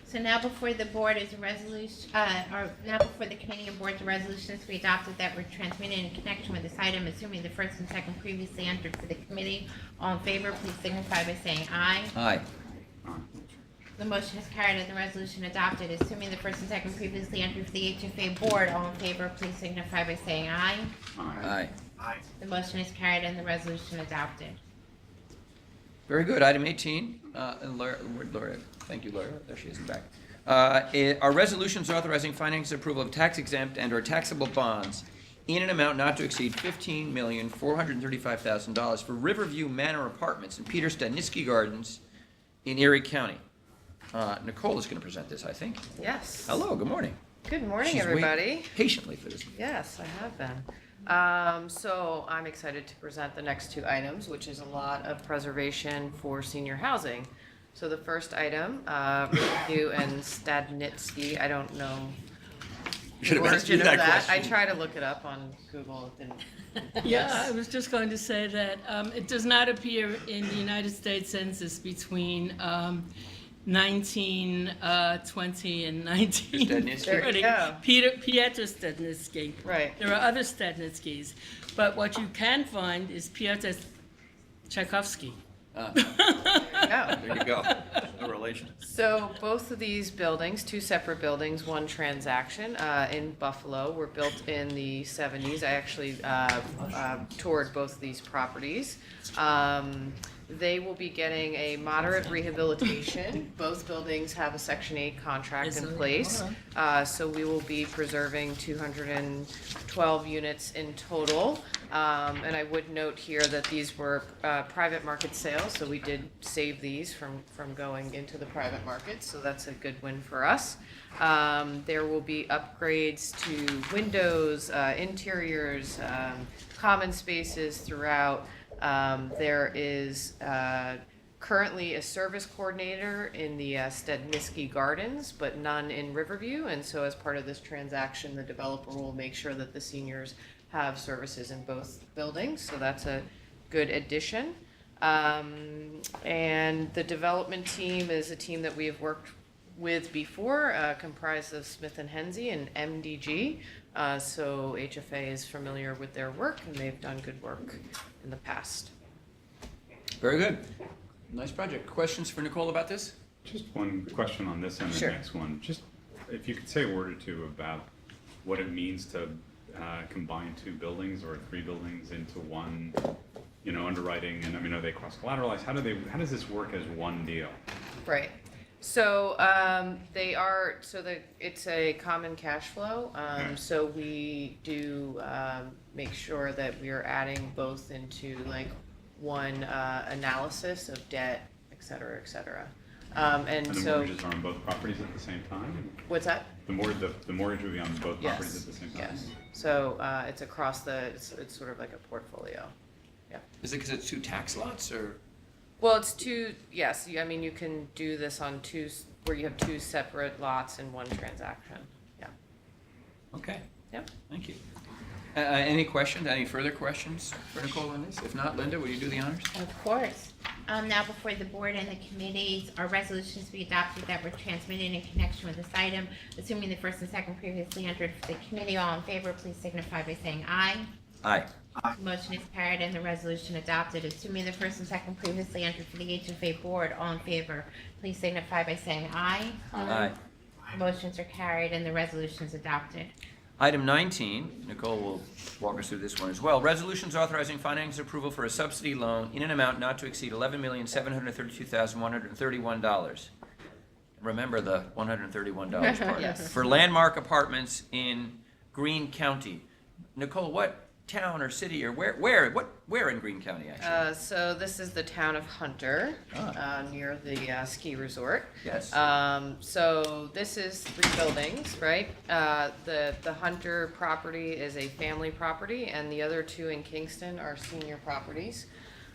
So now before the board is a resolution, or now before the committee and board's resolutions to be adopted that were transmitted in connection with this item, assuming the first and second previously entered for the committee. All in favor, please signify by saying aye. Aye. The motion is carried and the resolution adopted. Assuming the first and second previously entered for the HFA board, all in favor, please signify by saying aye. Aye. The motion is carried and the resolution adopted. Very good. Item 18, and Laura, thank you, Laura. There she is in the back. Are resolutions authorizing finance approval of tax exempt and or taxable bonds in an amount not to exceed $15,435,000 for Riverview Manor Apartments in Peter Stadnitsky Gardens in Erie County. Nicole is going to present this, I think. Yes. Hello, good morning. Good morning, She's waiting everybody. patiently for this. Yes, I have been. So I'm excited to present the next two items, which is a lot of preservation for senior housing. So the first item, Riverview and Stadnitsky, I don't know Should the have asked you origin of that that. I question. tried to look it up on Google, it didn't. Yeah, I was just going to say that it does not appear in the United States Census between 1920 and 1930. There you go. Piotr Stadnitsky. Right. There are other Stadnitskys, but what you can find is Piotr Tchaikovsky. Yeah. There you go. No relation. So both of these buildings, two separate buildings, one transaction in Buffalo, were built in the 70s. I actually toured both of these properties. They will be getting a moderate rehabilitation. Both buildings have a Section 8 contract in place. So we will be preserving 212 units in total. And I would note here that these were private market sales, so we did save these from going into the private market, so that's a good win for us. There will be upgrades to windows, interiors, common spaces throughout. There is currently a service coordinator in the Stadnitsky Gardens, but none in Riverview, and so as part of this transaction, the developer will make sure that the seniors have services in both buildings, so that's a good addition. And the development team is a team that we have worked with before, comprised of Smith and Hensey and MDG. So HFA is familiar with their work and they've done good work in the past. Very good. Nice project. Questions for Nicole about this? Just one question on this and the Sure. next one. Just if you could say a word or two about what it means to combine two buildings or three buildings into one, underwriting, and I mean, are they cross-collateralized? How does this work as one deal? Right. So it's a common cash flow. So we do make sure that we are adding both into like one analysis of debt, et cetera, et cetera. And the so mortgages are on both properties at the same time? what's that? The mortgage would be on both properties Yes. at the same time? Yes. So it's across it's sort of like a portfolio. Yeah. Is it because it's two tax lots, or? Well, it's two, yes, I mean, you can do this on where you have two separate lots in one transaction, yeah. Okay. Yep. Thank you. Any questions, any further questions for Nicole on this? If not, Linda, will you do the honors? Of course. Now before the board and the committees are resolutions to be adopted that were transmitted in connection with this item. Assuming the first and second previously entered for the committee, all in favor, please signify by saying aye. Aye. Motion is carried and the resolution adopted. Assuming the first and second previously entered for the HFA board, all in favor, please signify by saying aye. Aye. Motions are carried and the resolution is adopted. Item 19, Nicole will walk us through this one as well. Resolutions authorizing finance approval for a subsidy loan in an amount not to exceed $11,732,131. remember the $131 part. Yes. For landmark apartments in Greene County. Nicole, what town or city or where in Greene County, actually? So this is the town of Hunter, near the ski resort. Yes. So this is 3 buildings, right? The Hunter property is a family property, and the other 2 in Kingston are senior properties.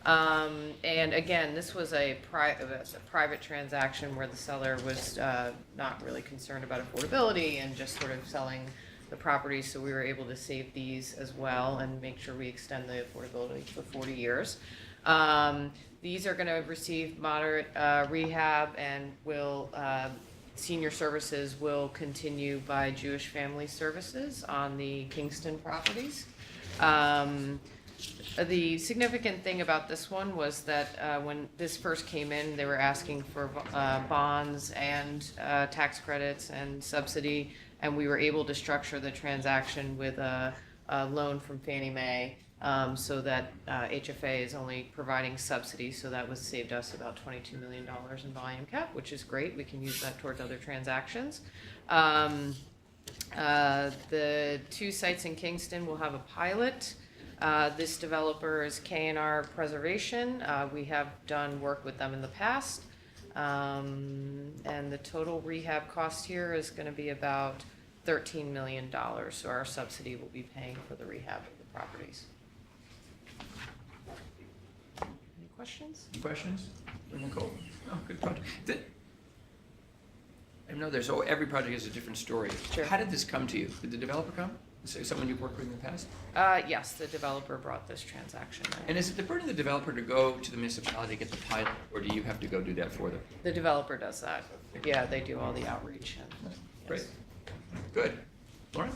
And again, this was a private transaction where the seller was not really concerned about affordability and just sort of selling the properties, so we were able to save these as well and make sure we extend the affordability for 40 years. These are gonna receive moderate rehab and will, senior services will continue by Jewish Family Services on the Kingston properties. The significant thing about this one was that when this first came in, they were asking for bonds and tax credits and subsidy, and we were able to structure the transaction with a loan from Fannie Mae, so that HFA is only providing subsidies, so that was saved us about $22 million in volume cap, which is great. We can use that towards other transactions. The 2 sites in Kingston will have a pilot. This developer is K&R Preservation. We have done work with them in the past. And the total rehab cost here is going to be about $13 million. So our subsidy will be paying for the rehab of the properties. Any questions? Questions for Nicole? Oh, good project. I know every project has a different story. Sure. How did this come to you? Did the developer come? Is it someone you've worked with in the past? Yes, the developer brought this transaction. And is it the burden of the developer to go to the municipality to get the pilot, or do you have to go do that for them? The developer does that. Yeah, they do all the outreach. Great. Good. Laura?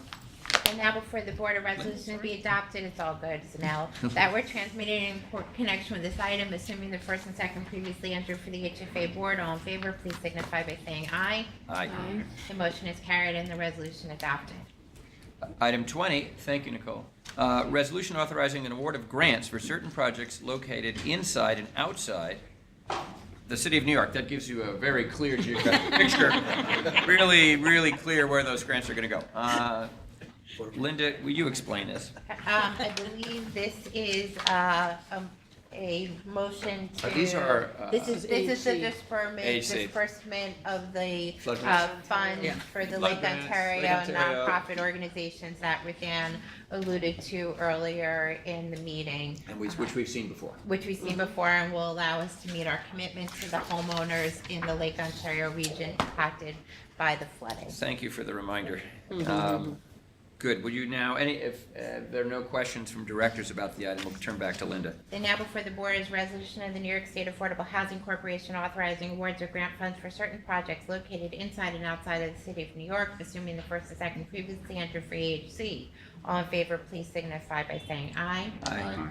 And now before the board, a resolution be adopted, it's all good, so now that we're transmitted in connection with this item, assuming the first and second previously entered for the HFA board, all in favor, please signify by saying aye. Aye. The motion is carried and the resolution adopted. Item 20, thank you, Nicole. Resolution authorizing an award of grants for certain projects located inside and outside the city of New York. That gives you a very clear geographic picture. Really, really clear where those grants are going to go. Linda, will you explain this? I believe this is a motion to. These are, This is the HC. disbursement of the Flood grants. fund Yeah. for the Flood Lake grants, Ontario Lake Ontario. nonprofit organizations that Dan alluded to earlier in the meeting. And which we've seen before. Which we've seen before and will allow us to meet our commitment to the homeowners in the Lake Ontario region impacted by the flooding. Thank you for the reminder. Good. Would you now, if there are no questions from directors about the item, we'll turn back to Linda. The now before the board is resolution of the New York State Affordable Housing Corporation authorizing awards of grant funds for certain projects located inside and outside of the city of New York, assuming the first and second previously entered for EHC. All in favor, please signify by saying aye. Aye.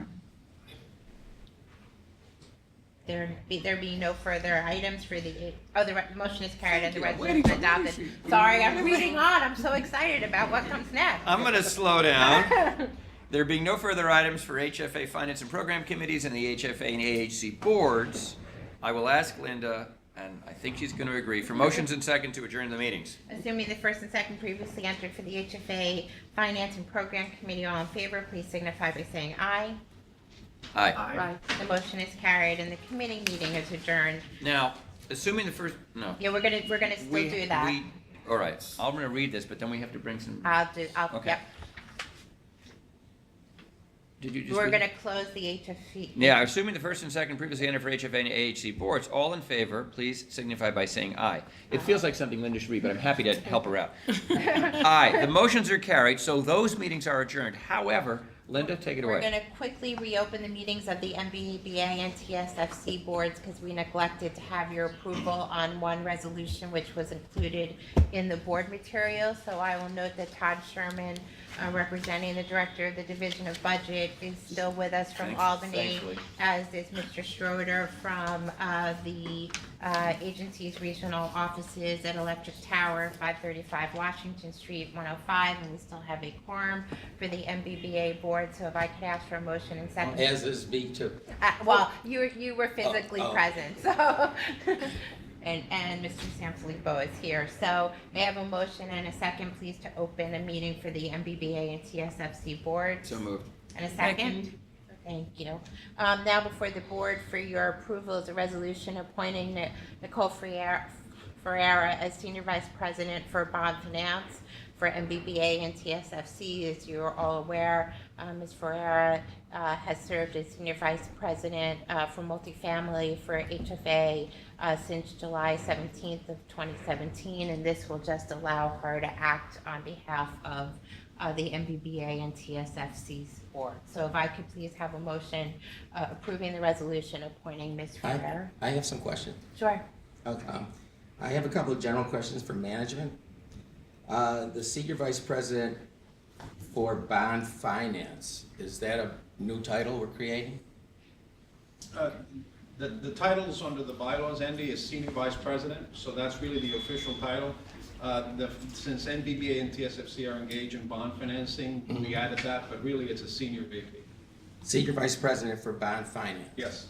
There being no further items for the motion is carried and the resolution adopted. Sorry, I'm reading on. I'm so excited about what comes next. I'm going to slow down. There being no further items for HFA Finance and Program Committees and the HFA and AHC boards, I will ask Linda, and I think she's going to agree, for motions and second to adjourn the meetings. Assuming the first and second previously entered for the HFA Finance and Program Committee, all in favor, please signify by saying aye. Aye. Right. The motion is carried and the committee meeting is adjourned. Now, assuming the first, no. Yeah, we're gonna still do that. All right, I'm going to read this, but then we have to bring some. Okay. Yep. Did you just? We're read gonna it? close the HFA. Yeah, assuming the first and second previously entered for HFA and AHC boards, all in favor, please signify by saying aye. It feels like something Linda should read, but I'm happy to help her out. Aye. The motions are carried, so those meetings are adjourned. However, Linda, take it away. We're gonna quickly reopen the meetings of the MBBA and TSFC boards because we neglected to have your approval on one resolution which was included in the board materials. So I will note that Todd Sherman, representing the Director of the Division of Budget, is still with us from Albany, Thankfully. as is Mr. Schroeder from the agency's regional offices at Electric Tower, 535 Washington Street, 105, and we still have a quorum for the MBBA board. So if I could ask for a motion and second. As is B2. Well, you were physically Oh. present, so. and Mr. Sanfilippo is here. So may I have a motion and a second, please, to open a meeting for the MBBA and TSFC boards? So moved. And a second? Thank you. Now before the board for your approval is a resolution appointing Nicole Ferreira as Senior Vice President for Bond Finance for MBBA and TSFC. As you're all aware, Ms. Ferreira has served as Senior Vice President for Multifamily for HFA since July 17th of 2017, and this will just allow her to act on behalf of the MBBA and TSFC's board. So if I could please have a motion approving the resolution appointing Ms. Ferreira. I have some questions. Sure. Okay. I have a couple of general questions for management. The Senior Vice President for Bond Finance, is that a new title we're creating? The titles under the bylaws, Andy, is Senior Vice President, so that's really the official title. Since NBBA and TSFC are engaged in bond financing, we added that, but really it's a Senior VP. Senior Vice President for Bond Finance? Yes.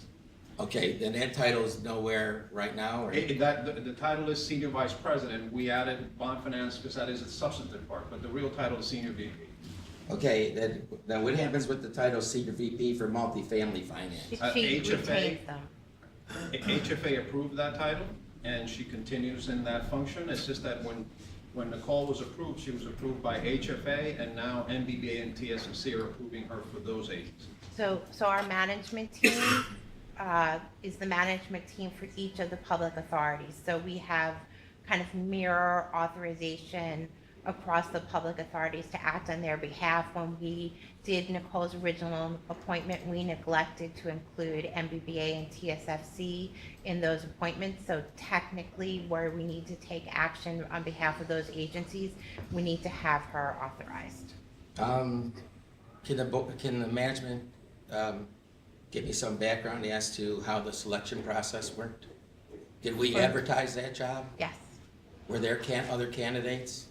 Okay, then that title is nowhere right now, or? The title is Senior Vice President. We added bond finance because that is its substantive part, but the real title is Senior VP. Okay, then what happens with the title Senior VP for Multifamily Finance? She HFA. retains them. HFA approved that title, and she continues in that function. It's just that when Nicole was approved, she was approved by HFA, and now NBBA and TSFC are approving her for those agencies. So our management team is the management team for each of the public authorities. So we have kind of mirror authorization across the public authorities to act on their behalf. When we did Nicole's original appointment, we neglected to include MBBA and TSFC in those appointments. So technically, where we need to take action on behalf of those agencies, we need to have her authorized. Can the management give me some background as to how the selection process worked? Did we advertise that job? Yes. Were there other candidates?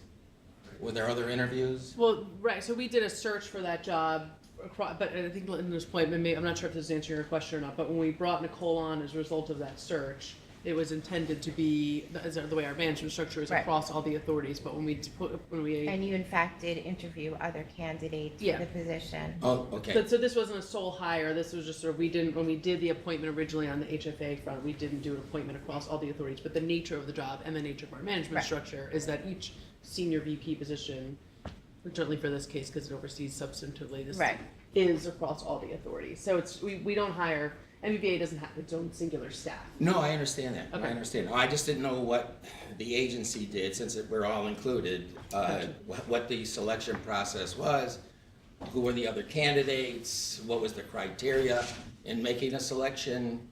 Were there other interviews? Well, right, so we did a search for that job, but I think in this point, I'm not sure if this is answering your question or not, but when we brought Nicole on as a result of that search, it was intended to be, as the way our management structure is Right. across all the authorities, but when we And you in fact did interview other candidates Yeah. for the position. Oh, okay. So this wasn't a sole hire, this was just sort of, when we did the appointment originally on the HFA front, we didn't do an appointment across all the authorities, but the nature of the job and the nature of our management Right. structure is that each senior VP position, certainly for this case, because it oversees substantively, this Right. is across all the authorities. So we don't hire, MBA doesn't have its own singular staff. No, I understand that. Okay. I understand. I just didn't know what the agency did, since we're all included, what the selection process was, who were the other candidates, what was the criteria in making a selection.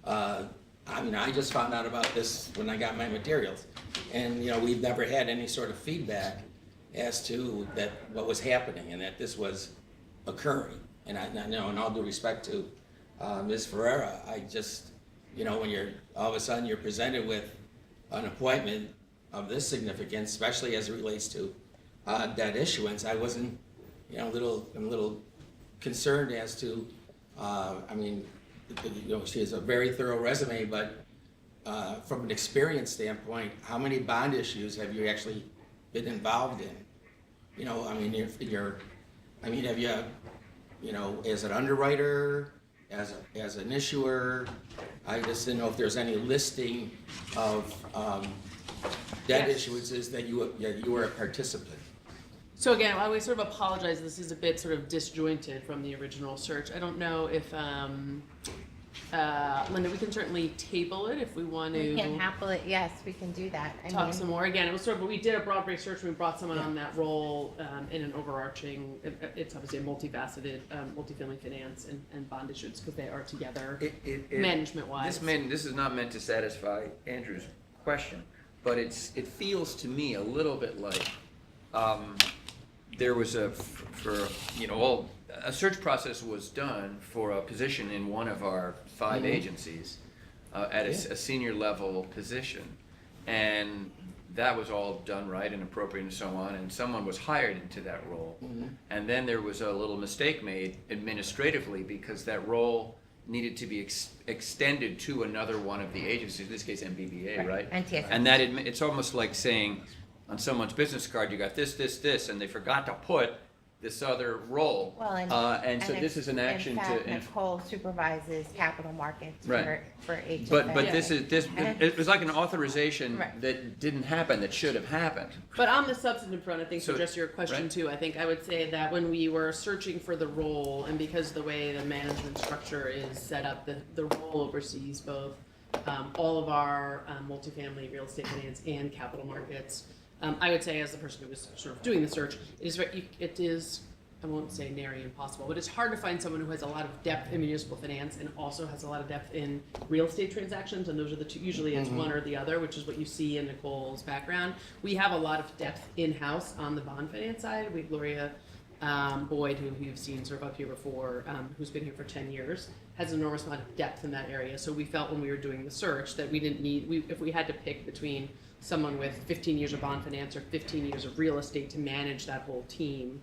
I mean, I just found out about this when I got my materials. And, we've never had any sort of feedback as to what was happening and that this was occurring. And I know, in all due respect to Ms. Ferreira, I just, when you're, all of a sudden you're presented with an appointment of this significance, especially as it relates to debt issuance, I wasn't, I'm a little concerned as to, she has a very thorough resume, but from an experience standpoint, how many bond issues have you actually been involved in? Have you, as an underwriter, as an issuer, I just didn't know if there's any listing of debt Yes. issuances that you were a participant. So again, I always sort of apologize, this is a bit sort of disjointed from the original search. I don't know if, Linda, we can certainly table it if we want We to can happily, yes, we can do that. I talk mean, some more. Again, it was sort of, we did a broad-based search, and we brought someone on that role in an overarching, it's obviously a multifaceted, multifamily finance and bond issues, because they are together management-wise. This is not meant to satisfy Andrew's question, but it feels to me a little bit like there was a search process was done for a position in one of our 5 agencies at a senior level position, and that was all done right and appropriate and so on, and someone was hired into that role, and then there was a little mistake made administratively because that role needed to be extended to another one of the agencies, in this case MBBA, right? And TSS. And that it's almost like saying on someone's business card, you got this, this, this, and they forgot to put this other role. Well, And so this is an action in fact, to. Nicole supervises capital markets Right. for HFA. But this it was like an authorization Right. that didn't happen, that should have happened. But on the substantive front, I think to So- address your question right. too, I think I would say that when we were searching for the role, and because the way the management structure is set up, the role oversees both all of our multifamily real estate finance and capital markets. I would say, as the person who was sort of doing the search, it is, I won't say nary impossible, but it's hard to find someone who has a lot of depth in municipal finance and also has a lot of depth in real estate transactions, and those are the two, usually it's one or the other, which is what you see in Nicole's background. We have a lot of depth in-house on the bond finance side. We have Gloria Boyd, who you've seen sort of up here before, who's been here for 10 years, has an enormous amount of depth in that area. So we felt when we were doing the search that we didn't need, if we had to pick between someone with 15 years of bond finance or 15 years of real estate to manage that whole team,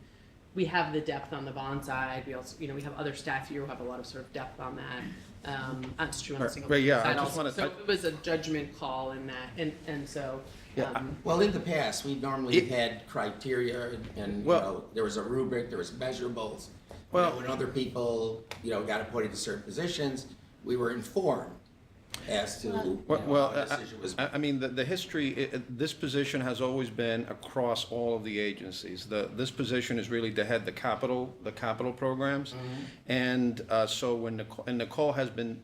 we have the depth on the bond side. We also, we have other staff here who have a lot of sort of depth on that. That's true on the Right, single right, yeah, I side just also. wanna- So it was a judgment call in that, and so. Yeah, Well, in the past, we normally had criteria and, Well- there was a rubric, there was measurables. Well- When other people, got appointed to certain positions, we were informed as to, Well, how a decision was. I mean, the history, this position has always been across all of the agencies. This position is really to head the capital programs. And so when Nicole has been,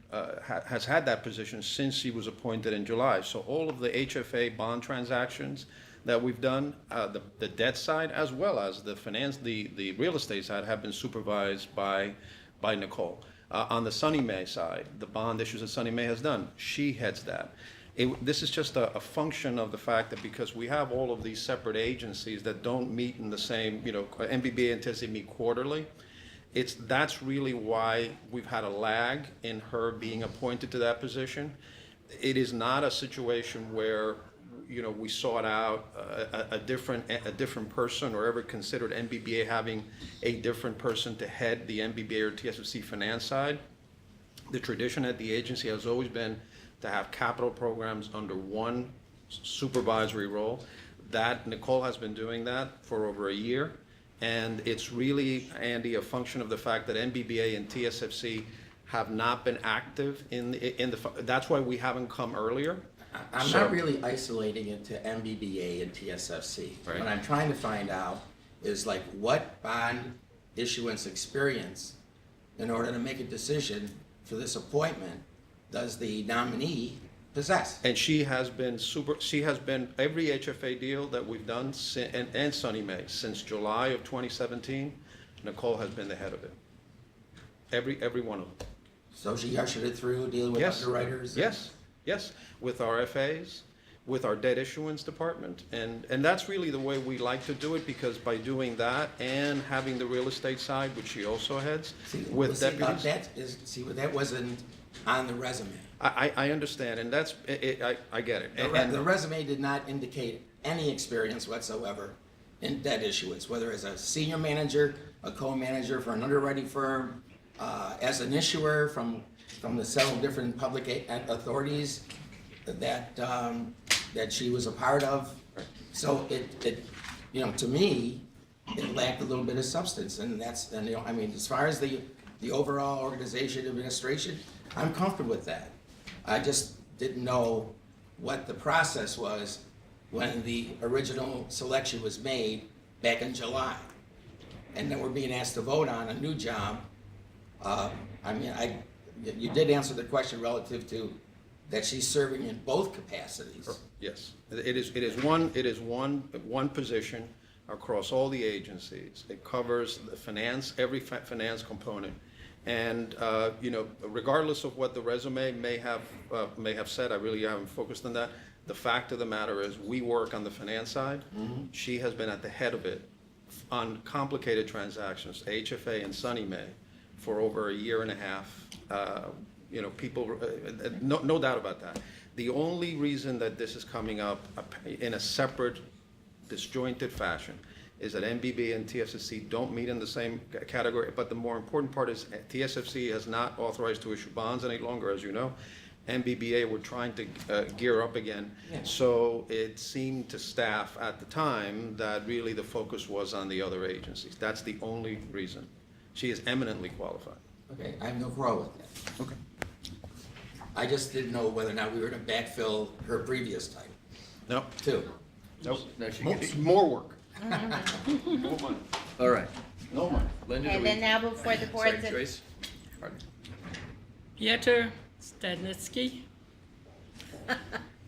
has had that position since she was appointed in July. So all of the HFA bond transactions that we've done, the debt side as well as the finance, the real estate side have been supervised by Nicole. On the Sunny Mae side, the bond issues that Sunny Mae has done, she heads that. This is just a function of the fact that because we have all of these separate agencies that don't meet in the same, MBBA and TSA meet quarterly, that's really why we've had a lag in her being appointed to that position. It is not a situation where we sought out a different person or ever considered MBBA having a different person to head the MBBA or TSFC finance side. The tradition at the agency has always been to have capital programs under one supervisory role. That Nicole has been doing that for over a year, and it's really, Andy, a function of the fact that MBBA and TSFC have not been active in the. That's why we haven't come earlier. I'm not really isolating it to MBBA and TSFC. Right. What I'm trying to find out is like what bond issuance experience, in order to make a decision for this appointment, does the nominee possess? And she has been every HFA deal that we've done, and Sunny Mae, since July of 2017, Nicole has been the head of it. Every one of them. So she ushered it through, dealing with Yes. underwriters? Yes, with our FAs, with our debt issuance department, and that's really the way we like to do it, because by doing that and having the real estate side, which she also heads, with deputies. That wasn't on the resume. I understand, and that's, I get it. The resume did not indicate any experience whatsoever in debt issuance, whether as a senior manager, a co-manager for an underwriting firm, as an issuer from the several different public authorities that she was a part of. So it to me, it lacked a little bit of substance, and as far as the overall organization administration, I'm comfortable with that. I just didn't know what the process was when the original selection was made back in July. And then we're being asked to vote on a new job. You did answer the question relative to that she's serving in both capacities. Yes, it is one position across all the agencies. It covers the finance, every finance component. And, regardless of what the resume may have said, I really haven't focused on that. The fact of the matter is, we work on the finance side. Mm-hmm. She has been at the head of it on complicated transactions, HFA and Sunny Mae, for over a year and a half. People, no doubt about that. The only reason that this is coming up in a separate, disjointed fashion is that MBBA and TSFC don't meet in the same category, but the more important part is TSFC is not authorized to issue bonds any longer, as you know. MBBA were trying to gear up again. So it seemed to staff at the time that really the focus was on the other agencies. That's the only reason. She is eminently qualified. Okay, I have no quarrel with that. Okay. I just didn't know whether or not we were to backfill her previous title, No, too. nope. No, she More- could be- More work. No money. All right. No money. Linda, do And we? then now before the Sorry, boards of Joyce. Pardon. Pieter Stadnicki.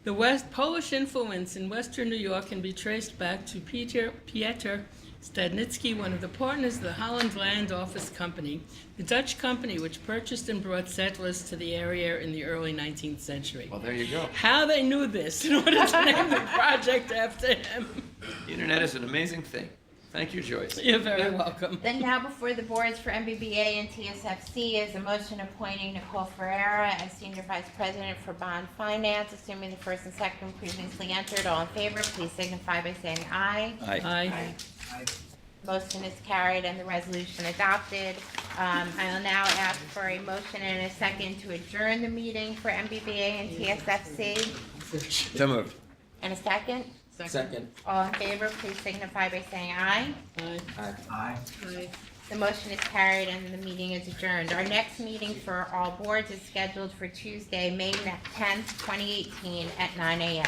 The Polish influence in Western New York can be traced back to Pieter Stadnicki, one of the partners of the Holland Land Office Company, the Dutch company which purchased and brought settlers to the area in the early 19th century. Well, there you go. How they knew this in order to name the project after him. The internet is an amazing thing. Thank you, Joyce. You're very welcome. Then now before the boards for MBBA and TSFC is a motion appointing Nicole Ferreira as Senior Vice President for Bond Finance, assuming the first and second previously entered. All in favor, please signify by saying aye. Aye. Aye. Motion is carried and the resolution adopted. I will now ask for a motion and a second to adjourn the meeting for MBBA and TSFC. So moved. And a second? Second. All in favor, please signify by saying aye. Aye. Aye. The motion is carried and the meeting is adjourned. Our next meeting for all boards is scheduled for Tuesday, May 10th, 2018 at 9 a.m.